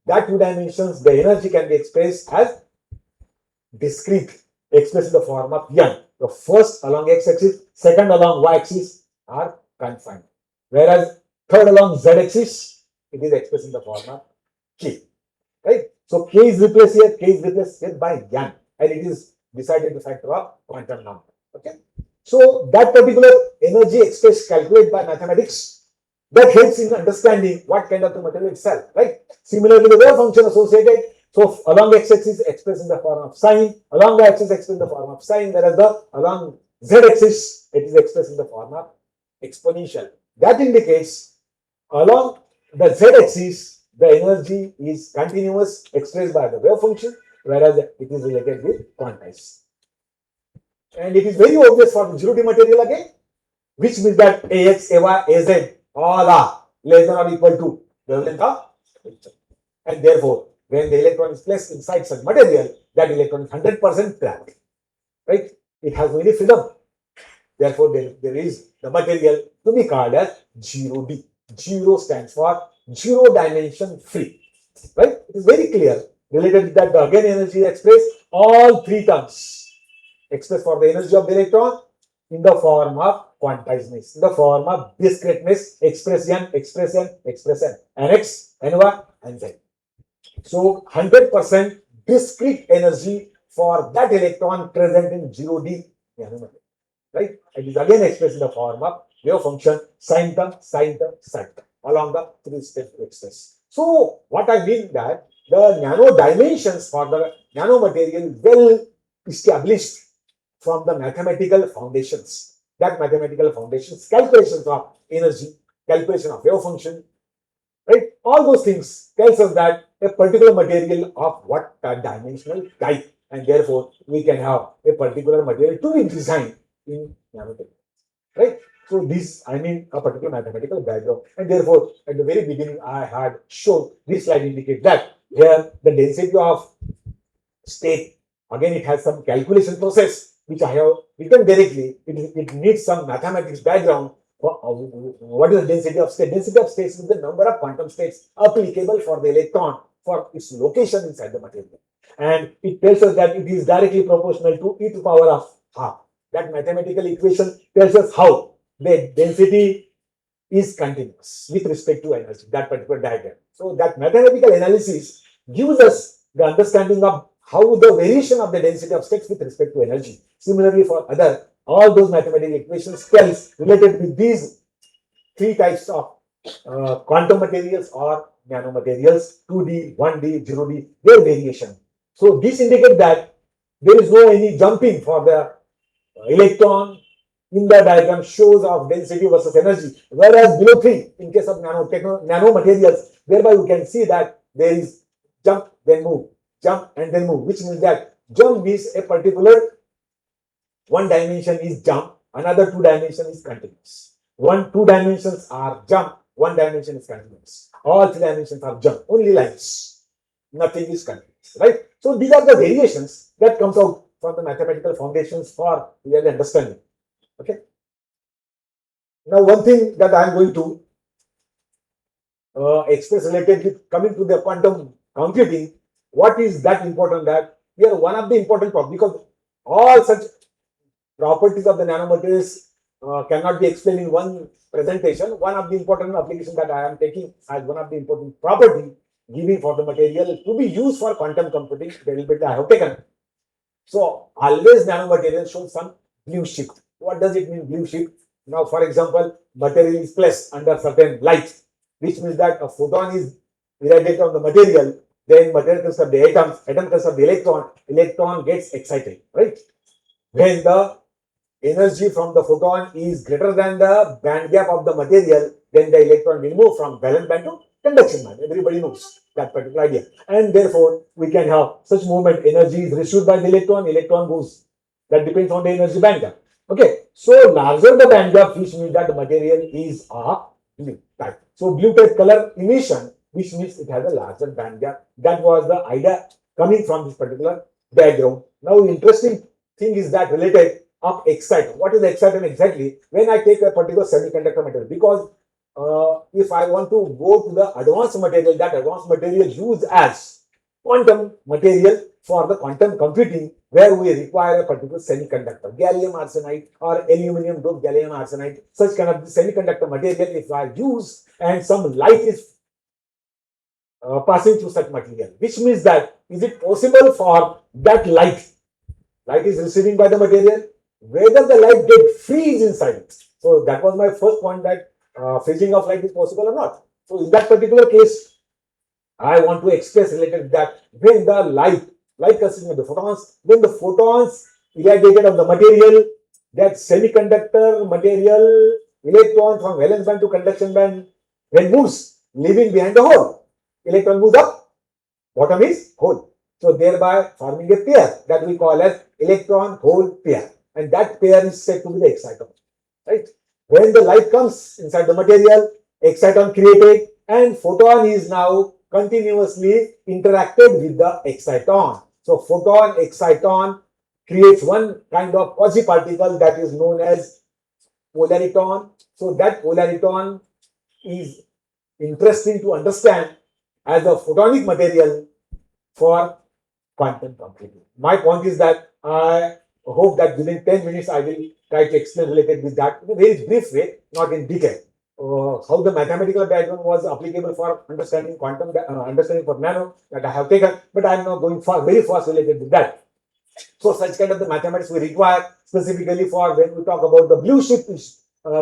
that two dimensions, the energy can be expressed as discrete, expressed in the form of n. The first along x-axis, second along y-axis are confined. Whereas third along z-axis, it is expressed in the form of k. Right? So k is replaced here, k is replaced here by n, and it is decided the factor of quantum number. Okay. So that particular energy expressed calculated by mathematics that helps in understanding what kind of the material itself. Right? Similarly, the wave function associated. So along x-axis expressed in the form of sine, along the axis expressed in the form of sine, whereas the along z-axis it is expressed in the form of exponential. That indicates along the z-axis the energy is continuous expressed by the wave function, whereas it is related with quantized. And it is very obvious for the 0D material again, which means that Ax, Ay, Az all are less than or equal to the wavelength of electron. And therefore, when the electron is placed inside such material, that electron is 100% trapped. Right? It has no freedom. Therefore, there is the material to be called as 0D. 0 stands for zero dimension free. Right? It is very clear related to that the again energy expressed all three terms expressed for the energy of the electron in the form of quantizedness, in the form of discreteness, expression, Nx, Ny, and Z. So 100% discrete energy for that electron present in 0D nanometer. Right? It is again expressed in the form of wave function sine term, along the three-step axis. So what I mean that the nano dimensions for the nanomaterial well established from the mathematical foundations. That mathematical foundations, calculations of energy, calculation of wave function, right? All those things tells us that a particular material of what dimensional type, and therefore we can have a particular material to be designed in nanotechnology, right? So this, I mean, a particular mathematical background, and therefore at the very beginning I had shown this slide indicate that here the density of state, again it has some calculation process which I have written directly. It needs some mathematics background. What is the density of state? Density of states is the number of quantum states applicable for the electron for its location inside the material. And it tells us that it is directly proportional to e to the power of half. That mathematical equation tells us how the density is continuous with respect to energy, that particular diagram. So that mathematical analysis gives us the understanding of how the variation of the density of states with respect to energy. Similarly, for other, all those mathematical equations tells related with these three types of quantum materials or nanomaterials, 2D, 1D, 0D, their variation. So this indicates that there is no any jumping for the electron in the diagram shows of density versus energy, whereas below 3 in case of nanomaterials, thereby we can see that there is jump then move, jump and then move, which means that jump means a particular one dimension is jump, another two dimension is continuous. Two dimensions are jump, one dimension is continuous. All three dimensions are jump, only lines. Nothing is continuous, right? So these are the variations that comes out from the mathematical foundations for real understanding. Okay. Now, one thing that I am going to express related with coming to the quantum computing, what is that important that here one of the important problems, because all such properties of the nanomaterials cannot be explained in one presentation. One of the important applications that I am taking as one of the important property giving for the material to be used for quantum computing, the little bit I have taken. So always nanomaterial shows some blue shift. What does it mean, blue shift? Now, for example, material is placed under certain light, which means that a photon is irradiated on the material, then material consists of the atom consists of the electron gets excited, right? When the energy from the photon is greater than the band gap of the material, then the electron will move from valence band to conduction band. Everybody knows that particular idea. And therefore, we can have such movement. Energy is received by the electron goes. That depends on the energy band gap. Okay. So, larger the band gap, which means that the material is a blue type. So, blue type color emission, which means it has a larger band gap. That was the idea coming from this particular diagram. Now, interesting thing is that related of excitant. What is excitant exactly? When I take a particular semiconductor material, because if I want to go to the advanced material, that advanced material used as quantum material for the quantum computing, where we require a particular semiconductor, gallium arsenide or aluminum doped gallium arsenide, such kind of semiconductor material if I use and some light is passing through such material, which means that is it possible for that light is receiving by the material, whether the light get freeze inside it. So that was my first point, that freezing of light is possible or not. So in that particular case, I want to express related to that when the light consisting of the photons, when the photons irradiated on the material, that semiconductor material electron from valence band to conduction band when moves, leaving behind the hole. Electron moves up, bottom is hole. So thereby forming a pair that we call as electron hole pair, and that pair is said to be the exciton, right? When the light comes inside the material, exciton created and photon is now continuously interacted with the exciton. So photon exciton creates one kind of quasi-particle that is known as polariton. So that polariton is interesting to understand as a photonic material for quantum computing. My point is that I hope that within 10 minutes I will try to explain related with that in a very brief way, not in detail. How the mathematical diagram was applicable for understanding quantum, understanding for nano, that I have taken, but I am not going very fast related with that. So such kind of the mathematics we require specifically for when we talk about the blue shift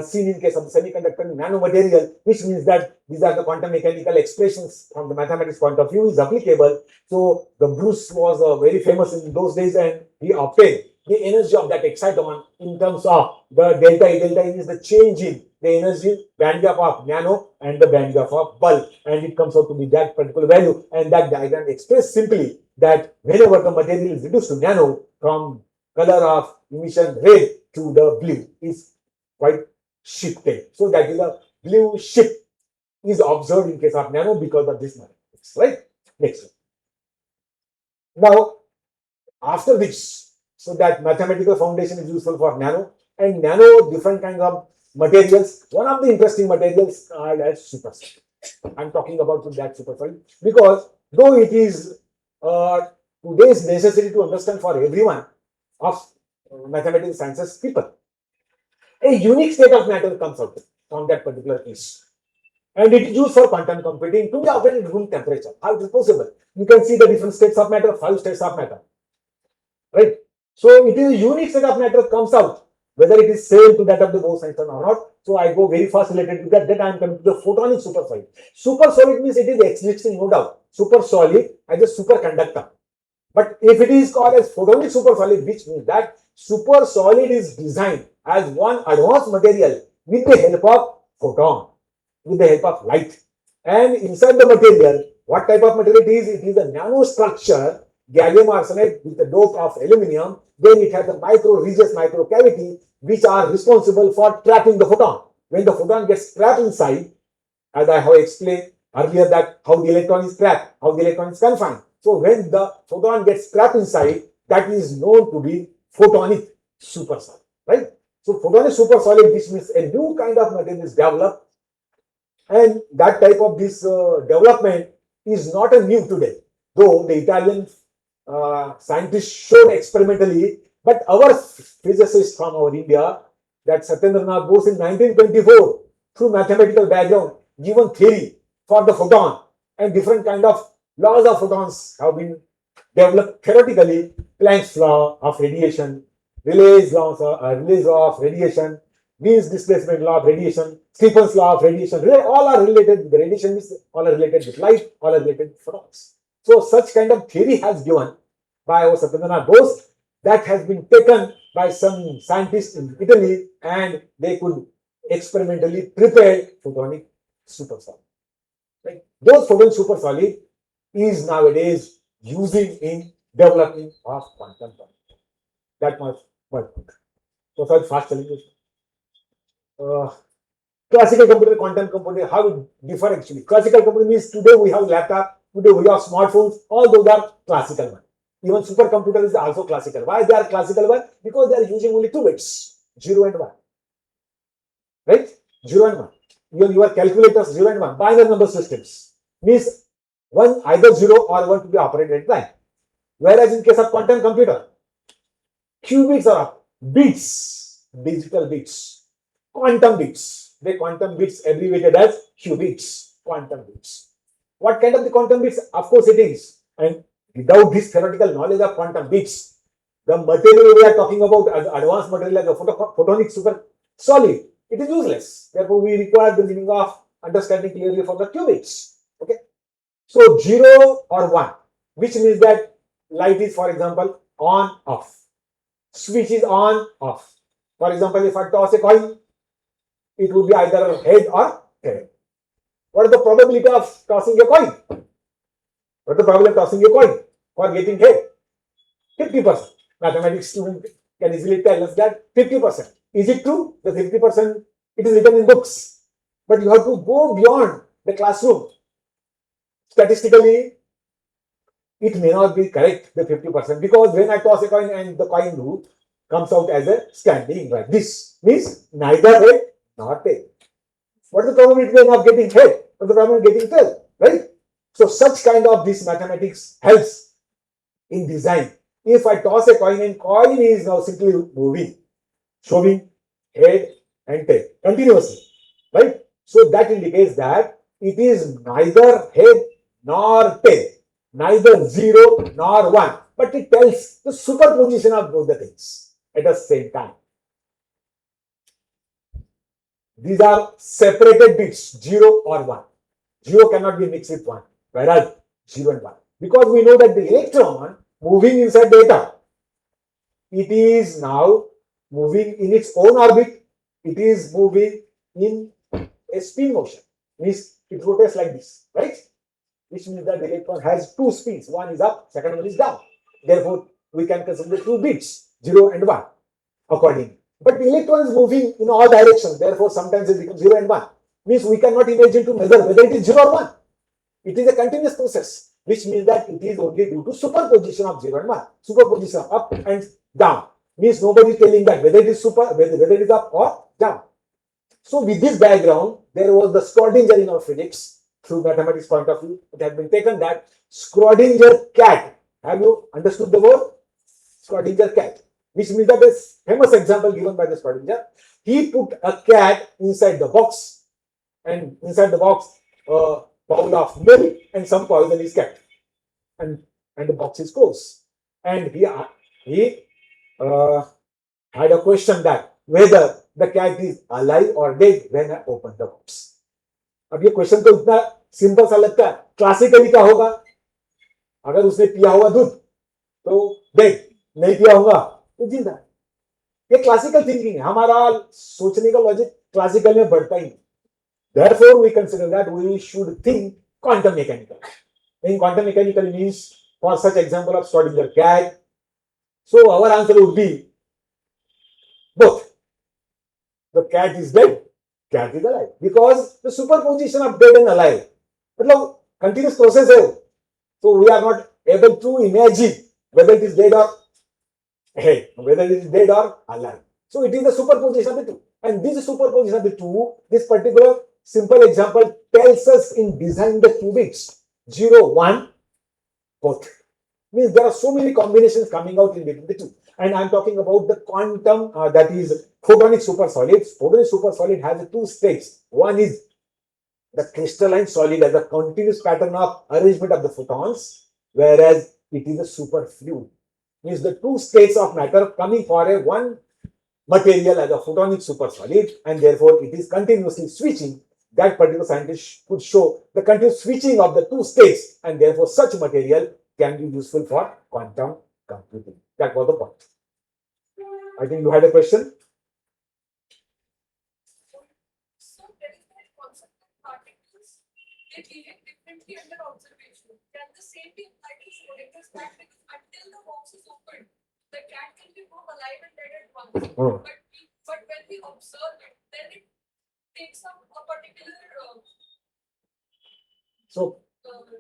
seen in case of the semiconductor nanomaterial, which means that these are the quantum mechanical expressions from the mathematics point of view is applicable. So the Bruce was very famous in those days, and he obtained the energy of that exciton in terms of the delta E. Delta E is the change in the energy band gap of nano and the band gap of bulk, and it comes out to be that particular value. And that diagram expresses simply that whenever the material is reduced to nano, from color of emission red to the blue is quite shifted. So that is a blue shift is observed in case of nano because of this mathematics, right? Next one. Now, after this, so that mathematical foundation is useful for nano, and nano different kinds of materials. One of the interesting materials are as supersolid. I'm talking about that supersolid because though it is today's necessity to understand for everyone of mathematical sciences people, a unique state of matter comes out from that particular case. And it is used for quantum computing to be operated at room temperature. How it is possible? You can see the different states of matter, 5 states of matter. Right? So it is a unique state of matter comes out, whether it is same to that of the Bose-Einstein or not. So I go very fast related to that. Then I am coming to the photonic supersolid. Supersolid means it is existing, no doubt. Supersolid as a superconductor. But if it is called as photonic supersolid, which means that supersolid is designed as one advanced material with the help of photon, with the help of light. And inside the material, what type of material it is? It is a nanostructure, gallium arsenide with the dope of aluminum. Then it has a micro-regions, micro-cavity, which are responsible for trapping the photon. When the photon gets trapped inside, as I have explained earlier, that how the electron is trapped, how the electron is confined. So when the photon gets trapped inside, that is known to be photonic supersolid, right? So photonic supersolid, which means a new kind of material is developed, and that type of this development is not a new today. Though the Italian scientists showed experimentally But our physicist from our India, that Satyendranath Bose in 1924, through mathematical background, given theory for the photon and different kind of laws of photons have been developed theoretically. Planck's law of radiation, Rayleigh's law of radiation, Wien's displacement law of radiation, Stephen's law of radiation, all are related. The radiation is all are related with light, all are related with photons. So such kind of theory has given by our Satyendranath Bose that has been taken by some scientists in Italy, and they could experimentally prepare photonic supersolid. Right? Those photonic supersolid is nowadays using in developing of quantum computing. That much work. So such fast challenges. Classical computer, quantum computer, how it differ actually? Classical computer means today we have laptop, today we have smartphones, all those are classical one. Even supercomputer is also classical. Why they are classical one? Because they are using only 2 bits, 0 and 1. Right? 0 and 1. Even your calculators 0 and 1, binary number systems means one either 0 or 1 to be operated at time. Whereas in case of quantum computer, qubits are bits, digital bits, quantum bits. The quantum bits abbreviated as qubits, quantum bits. What kind of the quantum bits? Of course it is. And without this theoretical knowledge of quantum bits, the material we are talking about as advanced material like the photonic super solid, it is useless. Therefore, we require the meaning of understanding clearly for the qubits. Okay. So 0 or 1, which means that light is, for example, on, off. Switch is on, off. For example, if I toss a coin, it would be either head or tail. What is the probability of tossing a coin? What is the probability of tossing a coin for getting head? 50%. Mathematics student can easily tell us that 50%. Is it true? The 50%, it is written in books. But you have to go beyond the classroom. Statistically, it may not be correct, the 50%, because when I toss a coin and the coin root comes out as a standing like this, means neither head nor tail. What is the probability of not getting head? What is the probability of getting tail? Right? So such kind of this mathematics helps in design. If I toss a coin and coin is now simply moving, showing head and tail continuously, right? So that indicates that it is neither head nor tail, neither 0 nor 1, but it tells the superposition of both the things at the same time. These are separated bits, 0 or 1. 0 cannot be mixed with 1, whereas 0 and 1. Because we know that the electron moving inside the atom, it is now moving in its own orbit, it is moving in a spin motion. Means it rotates like this, right? Which means that the electron has 2 spins. One is up, second one is down. Therefore, we can consider 2 bits, 0 and 1, accordingly. But the electron is moving in all directions. Therefore, sometimes it becomes 0 and 1. Means we cannot imagine to measure whether it is 0 or 1. It is a continuous process, which means that it is only due to superposition of 0 and 1. Superposition of up and down. Means nobody is telling that whether it is whether it is up or down. So with this background, there was the Schrodinger in our physics. Through mathematics point of view, it has been taken that Schrodinger cat. Have you understood the word? Schrodinger cat. Which means that this famous example given by the Schrodinger. He put a cat inside the box, and inside the box a bowl of milk and some poison is kept, and the box is closed. And he had a question that whether the cat is alive or dead when I open the box. अब ये question तो इतना simple सा लगता है. Classically क्या होगा? अगर उसने पिया हुआ दूध तो डेड, नहीं पिया होगा तो जिंदा. ये क्लासिकल थिंकिंग है. हमारा सोचने का लॉजिक क्लासिकल में बढ़ता ही नहीं. Therefore, we consider that we should think quantum mechanical. In quantum mechanical means for such example of Schrodinger cat. So our answer would be both. The cat is dead, cat is alive, because the superposition of dead and alive, मतलब continuous process है. So we are not able to imagine whether it is dead or whether it is dead or alive. So it is the superposition of the two, and this superposition of the two, this particular simple example tells us in design the qubits 0, 1, both. Means there are so many combinations coming out in between the two. And I'm talking about the quantum, that is photonic supersolids. Photonic supersolid has two states. One is the crystalline solid as a continuous pattern of arrangement of the photons, whereas it is a superfluid. Means the two states of matter coming for a one material as a photonic supersolid, and therefore it is continuously switching. That particular scientist could show the continuous switching of the two states, and therefore such material can be useful for quantum computing. That was the point. I think you had a question. So there is that concept of particles. They behave differently under observation. Can the same be applied to showing this fact? Because until the box is opened, the cat can be both alive and dead at once. But when we observe it, then it takes up a particular So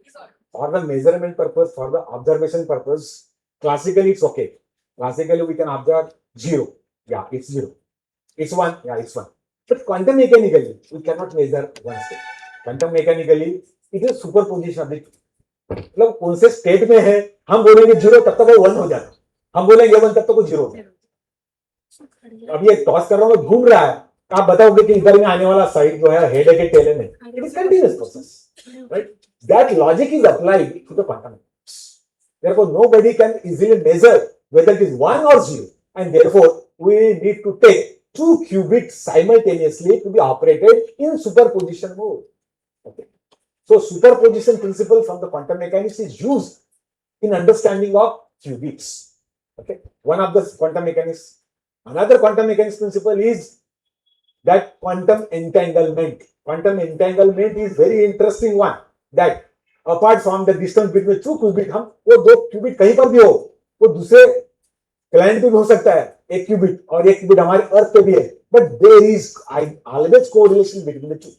result. for the measurement purpose, for the observation purpose, classically it's okay. Classically we can observe 0. Yeah, it's 0. It's 1. Yeah, it's 1. But quantum mechanically, we cannot measure one state. Quantum mechanically, it is superposition of the two. मतलब कौन से state में है, हम बोलेंगे 0 तब तक वो 1 हो जाता, हम बोलेंगे 1 तब तक वो 0 हो जाता। अब ये टॉस कर रहा हूँ, घूम रहा है, आप बताओगे कि इधर में आने वाला साइड जो है हेड है कि टेल है, it is continuous process, right? That logic is applied to the quantum mechanics. Therefore, nobody can easily measure whether it is 1 or 0, and therefore we need to take 2 qubits simultaneously to be operated in superposition mode. Okay. So superposition principle from the quantum mechanics is used in understanding of qubits. Okay. One of the quantum mechanics. Another quantum mechanics principle is that quantum entanglement. Quantum entanglement is very interesting one. That apart from the distance between 2 qubit, हम वो 2 qubit कहीं पर भी हो, वो दूसरे client पे भी हो सकता है, 1 qubit और 1 qubit हमारे अर्थ पे भी है, but there is always correlation between the two.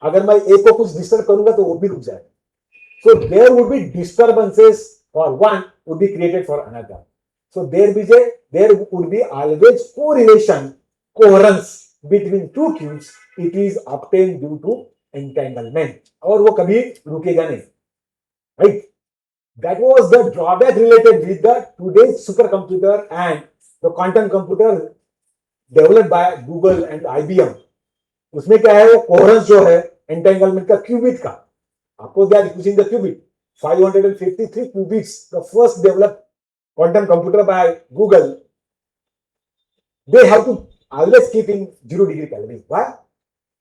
अगर मैं एक को कुछ डिस्टर्ब करूंगा तो वो भी रुक जाएगा. So there would be disturbances for one would be created for another. So there would be always correlation, coherence between two qubits. It is obtained due to entanglement. और वो कभी रुकेगा नहीं, right? That was the drawback related with the today's supercomputer and the quantum computer developed by Google and IBM. उसमें क्या है, coherence जो है एंटेंगलमेंट का क्यूबिट का, आपको they are using the qubit 553 qubits, the first developed quantum computer by Google. They have to always keep in 0 degree Kelvin. Why?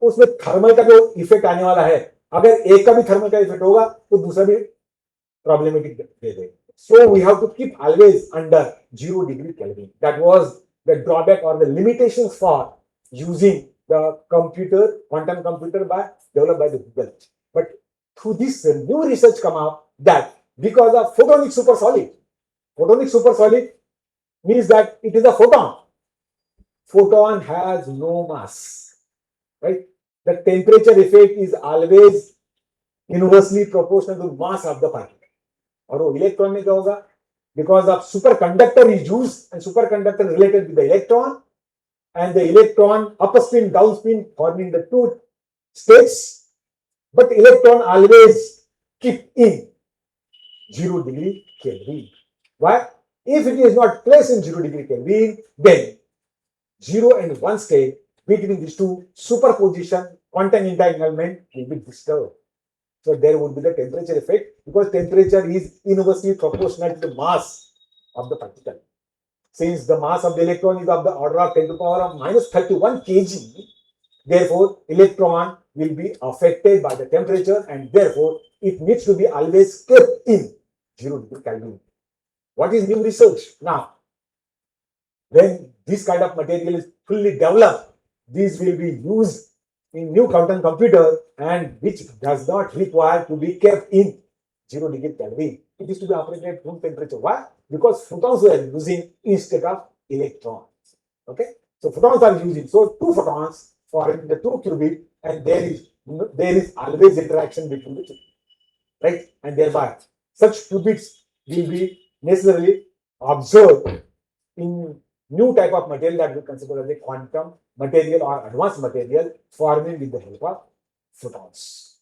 उसमें thermal का जो इफेक्ट आने वाला है, अगर एक का भी थर्मल का इफेक्ट होगा तो दूसरा भी प्रॉब्लमेटिक दे देगा. So we have to keep always under 0 degree Kelvin. That was the drawback or the limitations for using the quantum computer developed by the Google. But through this new research come out that because of photonic supersolid means that it is a photon. Photon has no mass, right? The temperature effect is always inversely proportional to mass of the particle. और वो electron में क्या होगा, because of superconductor is used and superconductor related with the electron, and the electron upper spin down spin forming the two states, but electron always keep in 0 degree Kelvin. Why? If it is not placed in 0 degree Kelvin, then 0 and 1 state between these two superposition quantum entanglement will be disturbed. So there would be the temperature effect, because temperature is inversely proportional to the mass of the particle. Since the mass of the electron is of the order of 10 to the power of minus 31 kg, therefore electron will be affected by the temperature, and therefore it needs to be always kept in 0 degree Kelvin. What is new research now? When this kind of material is fully developed, these will be used in new quantum computer, and which does not require to be kept in 0 degree Kelvin. It is to be operated at room temperature. Why? Because photons we are using instead of electrons. Okay, so photons are using, so 2 photons for the 2 qubit, and there is always interaction between the two, right? And thereby such qubits will be necessarily observed in new type of material that we consider as a quantum material or advanced material forming with the help of photons.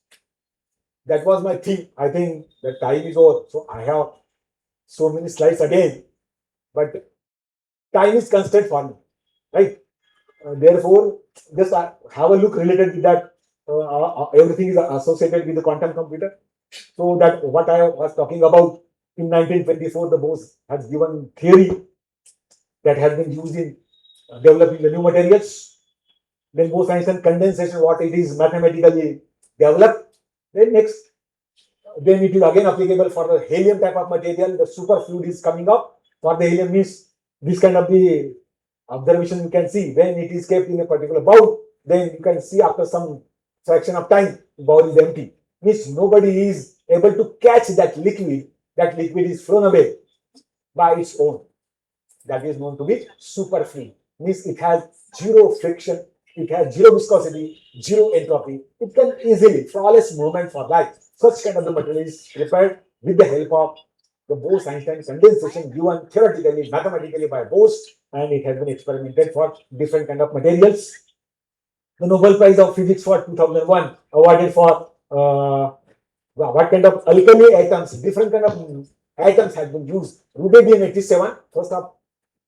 That was my theme. I think the time is over, so I have so many slides again, but time is constant for me, right? Therefore, just have a look related to that. Everything is associated with the quantum computer. So that what I was talking about in 1924, the Bose has given theory that has been used in developing the new materials. Then Bose-Einstein condensation, what it is mathematically developed. Then next, then it is again applicable for the helium type of material. The superfluid is coming up for the helium means this kind of the observation you can see when it is kept in a particular bowl. Then you can see after some fraction of time, the bowl is empty. Means nobody is able to catch that liquid. That liquid is thrown away by its own. That is known to be superfluid. Means it has zero friction, it has zero viscosity, zero entropy. It can easily, flawless movement for light. Such kind of the material is prepared with the help of the Bose-Einstein condensation given theoretically, mathematically by Bose, and it has been experimented for different kind of materials. The Nobel Prize of Physics for 2001 awarded for what kind of alkali atoms, different kind of atoms have been used. Rubidium 87, first of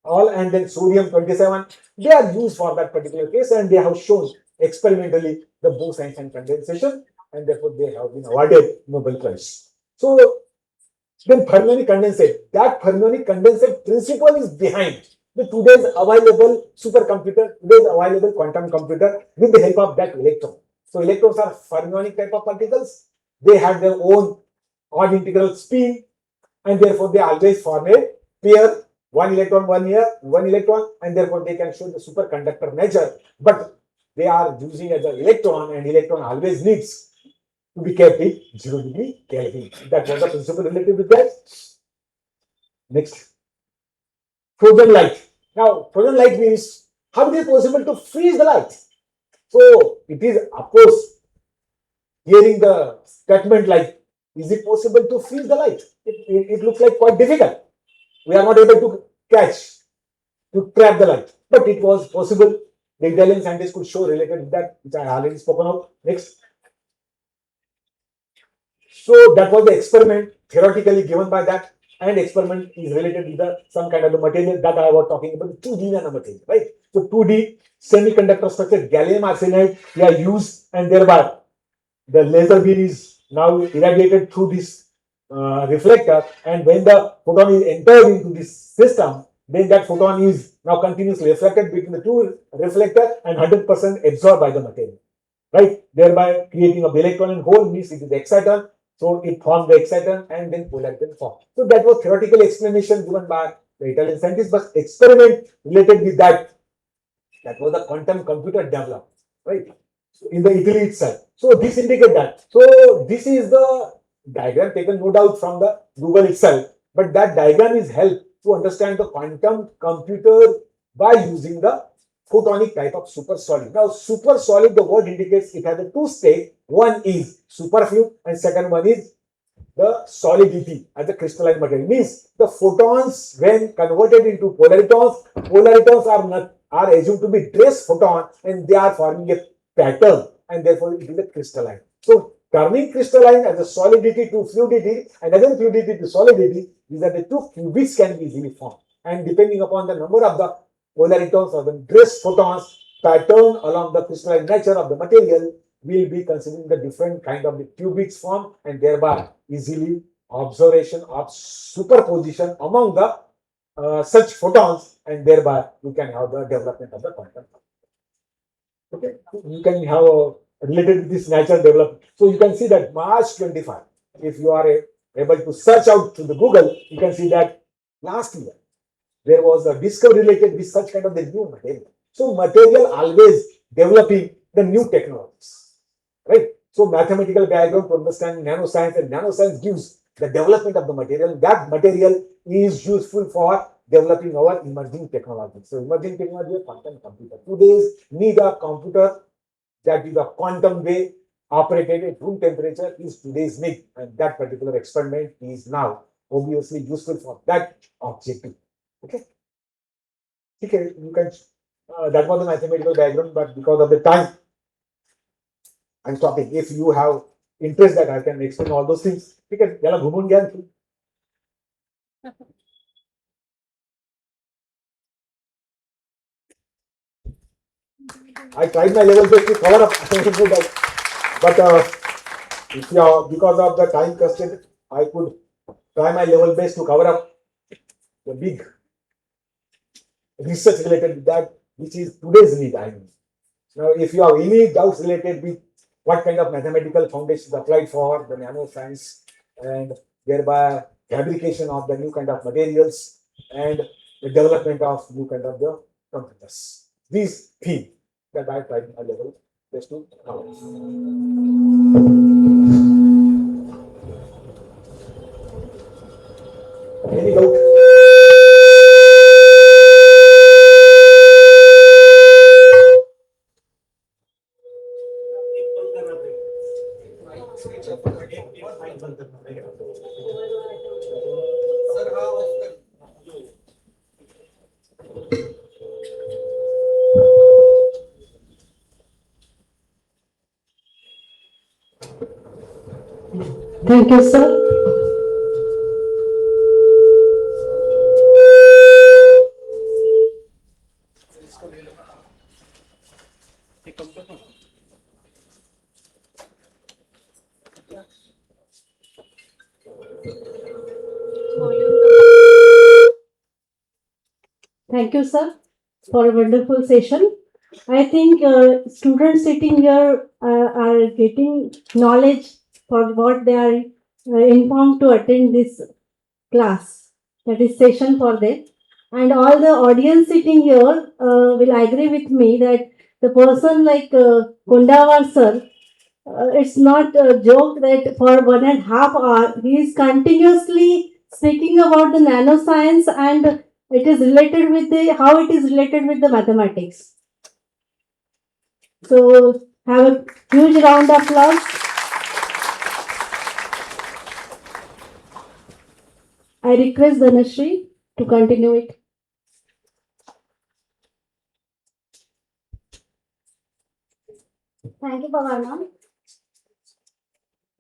all, and then sodium 27. They are used for that particular case, and they have shown experimentally the Bose-Einstein condensation, and therefore they have been awarded Nobel Prize. So then fermionic condensate, that fermionic condensate principle is behind the today's available supercomputer, today's available quantum computer with the help of that electron. So electrons are fermionic type of particles. They have their own odd integral spin, and therefore they always form a pair, one electron, one electron, and therefore they can show the superconductor nature. But they are using as an electron, and electron always needs to be kept in 0 degree Kelvin. That was the principle related with that. Next, frozen light. Now, frozen light means how it is possible to freeze the light. So it is, of course, hearing the statement like, is it possible to freeze the light? It looks like quite difficult. We are not able to catch, to trap the light, but it was possible. The Italian scientists could show related to that, which I already spoken of. Next. So that was the experiment theoretically given by that, and experiment is related with the some kind of the material that I was talking about, 2D nanomaterial, right? So 2D semiconductor structure, gallium arsenide, they are used, and thereby the laser beam is now irradiated through this reflector, and when the photon is entered into this system, then that photon is now continuously reflected between the two reflector and 100% absorbed by the material, right? Thereby creating of the electron and hole means it is exciton. So it forms the exciton and then polarity form. So that was theoretical explanation given by the Italian scientists, but experiment related with that was the quantum computer developed, right? So in the Italy itself. So this indicates that. So this is the diagram taken no doubt from the Google itself, but that diagram is helped to understand the quantum computer by using the photonic type of super solid. Now, super solid, the word indicates it has a two state. One is superfluid, and second one is the solidity as a crystalline material. Means the photons, when converted into polaritons are assumed to be trace photons, and they are forming a pattern, and therefore it is a crystalline. So turning crystalline as a solidity to fluidity, and again fluidity to solidity, these are the two qubits can be easily formed. And depending upon the number of the polaritons or the trace photons, pattern along the crystalline nature of the material, will be considering the different kind of the qubits form, and thereby easily observation of superposition among the such photons, and thereby you can have the development of the quantum. Okay, you can have a related to this natural development. So you can see that March 25, if you are able to search out to the Google, you can see that last year there was a discovery related with such kind of the new material. So material always developing the new technologies, right? So mathematical diagram to understand nanoscience, and nanoscience gives the development of the material. That material is useful for developing our emerging technology. So emerging technology is quantum computer. Today's need a computer that is a quantum way operated at room temperature is today's need, and that particular experiment is now obviously useful for that objective. Okay. Okay, you can. That was the mathematical diagram, but because of the time, I'm stopping. If you have interest that I can explain all those things, because याला घुमून घ्या. I tried my level best to cover up, but if you are, because of the time constraint, I could try my level best to cover up the big research related to that, which is today's need. I mean, now if you have any doubts related with what kind of mathematical foundations applied for the nanoscience and thereby fabrication of the new kind of materials and the development of new kind of the computers. These themes that I tried a level best to cover. Any doubt? Thank you, sir. Thank you, sir, for a wonderful session. I think students sitting here are getting knowledge for what they are informed to attend this class, that is session for them. And all the audience sitting here will agree with me that the person like Kondawar sir, it's not a joke that for 1.5 hours he is continuously speaking about the nanoscience and it is related with the how it is related with the mathematics. So have a huge round of applause. I request Dhanashree to continue it. Thank you, Pavarna.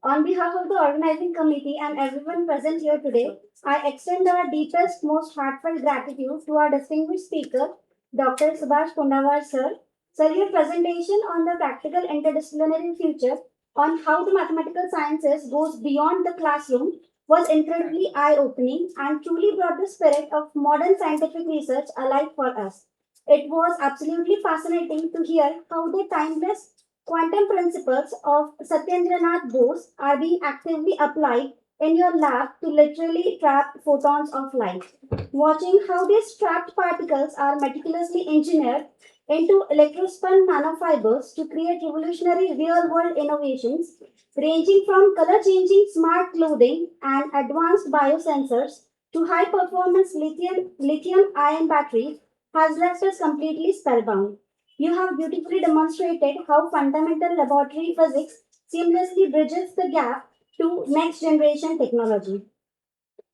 On behalf of the organizing committee and everyone present here today, I extend our deepest, most heartfelt gratitude to our distinguished speaker, Dr. Subhash Kondawar sir. Sir, your presentation on the practical interdisciplinary future on how the mathematical sciences goes beyond the classroom was incredibly eye-opening and truly brought the spirit of modern scientific research alive for us. It was absolutely fascinating to hear how the timeless quantum principles of Satyendranath Bose are being actively applied in your lab to literally trap photons of light. Watching how these trapped particles are meticulously engineered into electrospun nanofibers to create revolutionary real world innovations, ranging from color changing smart clothing and advanced biosensors to high performance lithium ion batteries, has left us completely spellbound. You have beautifully demonstrated how fundamental laboratory physics seamlessly bridges the gap to next generation technology.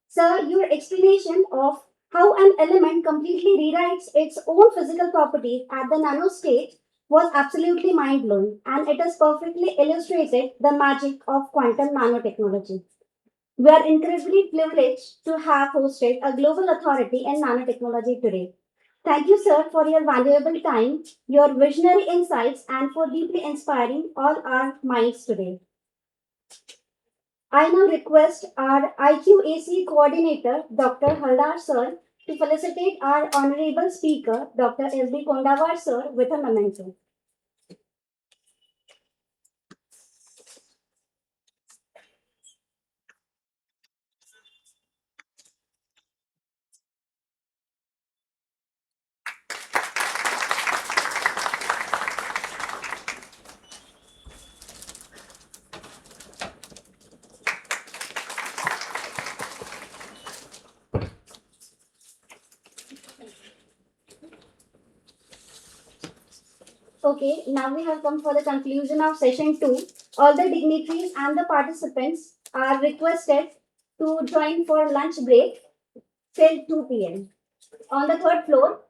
Sir, your explanation of how an element completely rewrites its own physical properties at the nanostage was absolutely mind blowing, and it has perfectly illustrated the magic of quantum nanotechnology. We are incredibly privileged to have hosted a global authority in nanotechnology today. Thank you, sir, for your valuable time, your visionary insights, and for deeply inspiring all our minds today. I now request our IQAC coordinator, Dr. Haldar sir, to felicitate our honorable speaker, Dr. S.B. Kondawar sir, with a memento. Okay, now we have come for the conclusion of session 2. All the dignitaries and the participants are requested to join for lunch break till 2 p.m. On the third floor,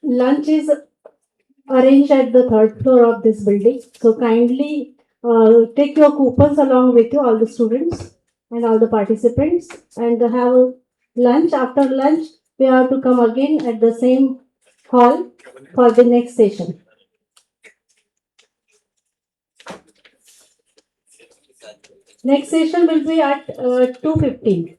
Lunch is arranged at the third floor of this building. So kindly take your coupons along with you, all the students and all the participants, and have lunch. After lunch, we have to come again at the same hall for the next session. Next session will be at 2:15.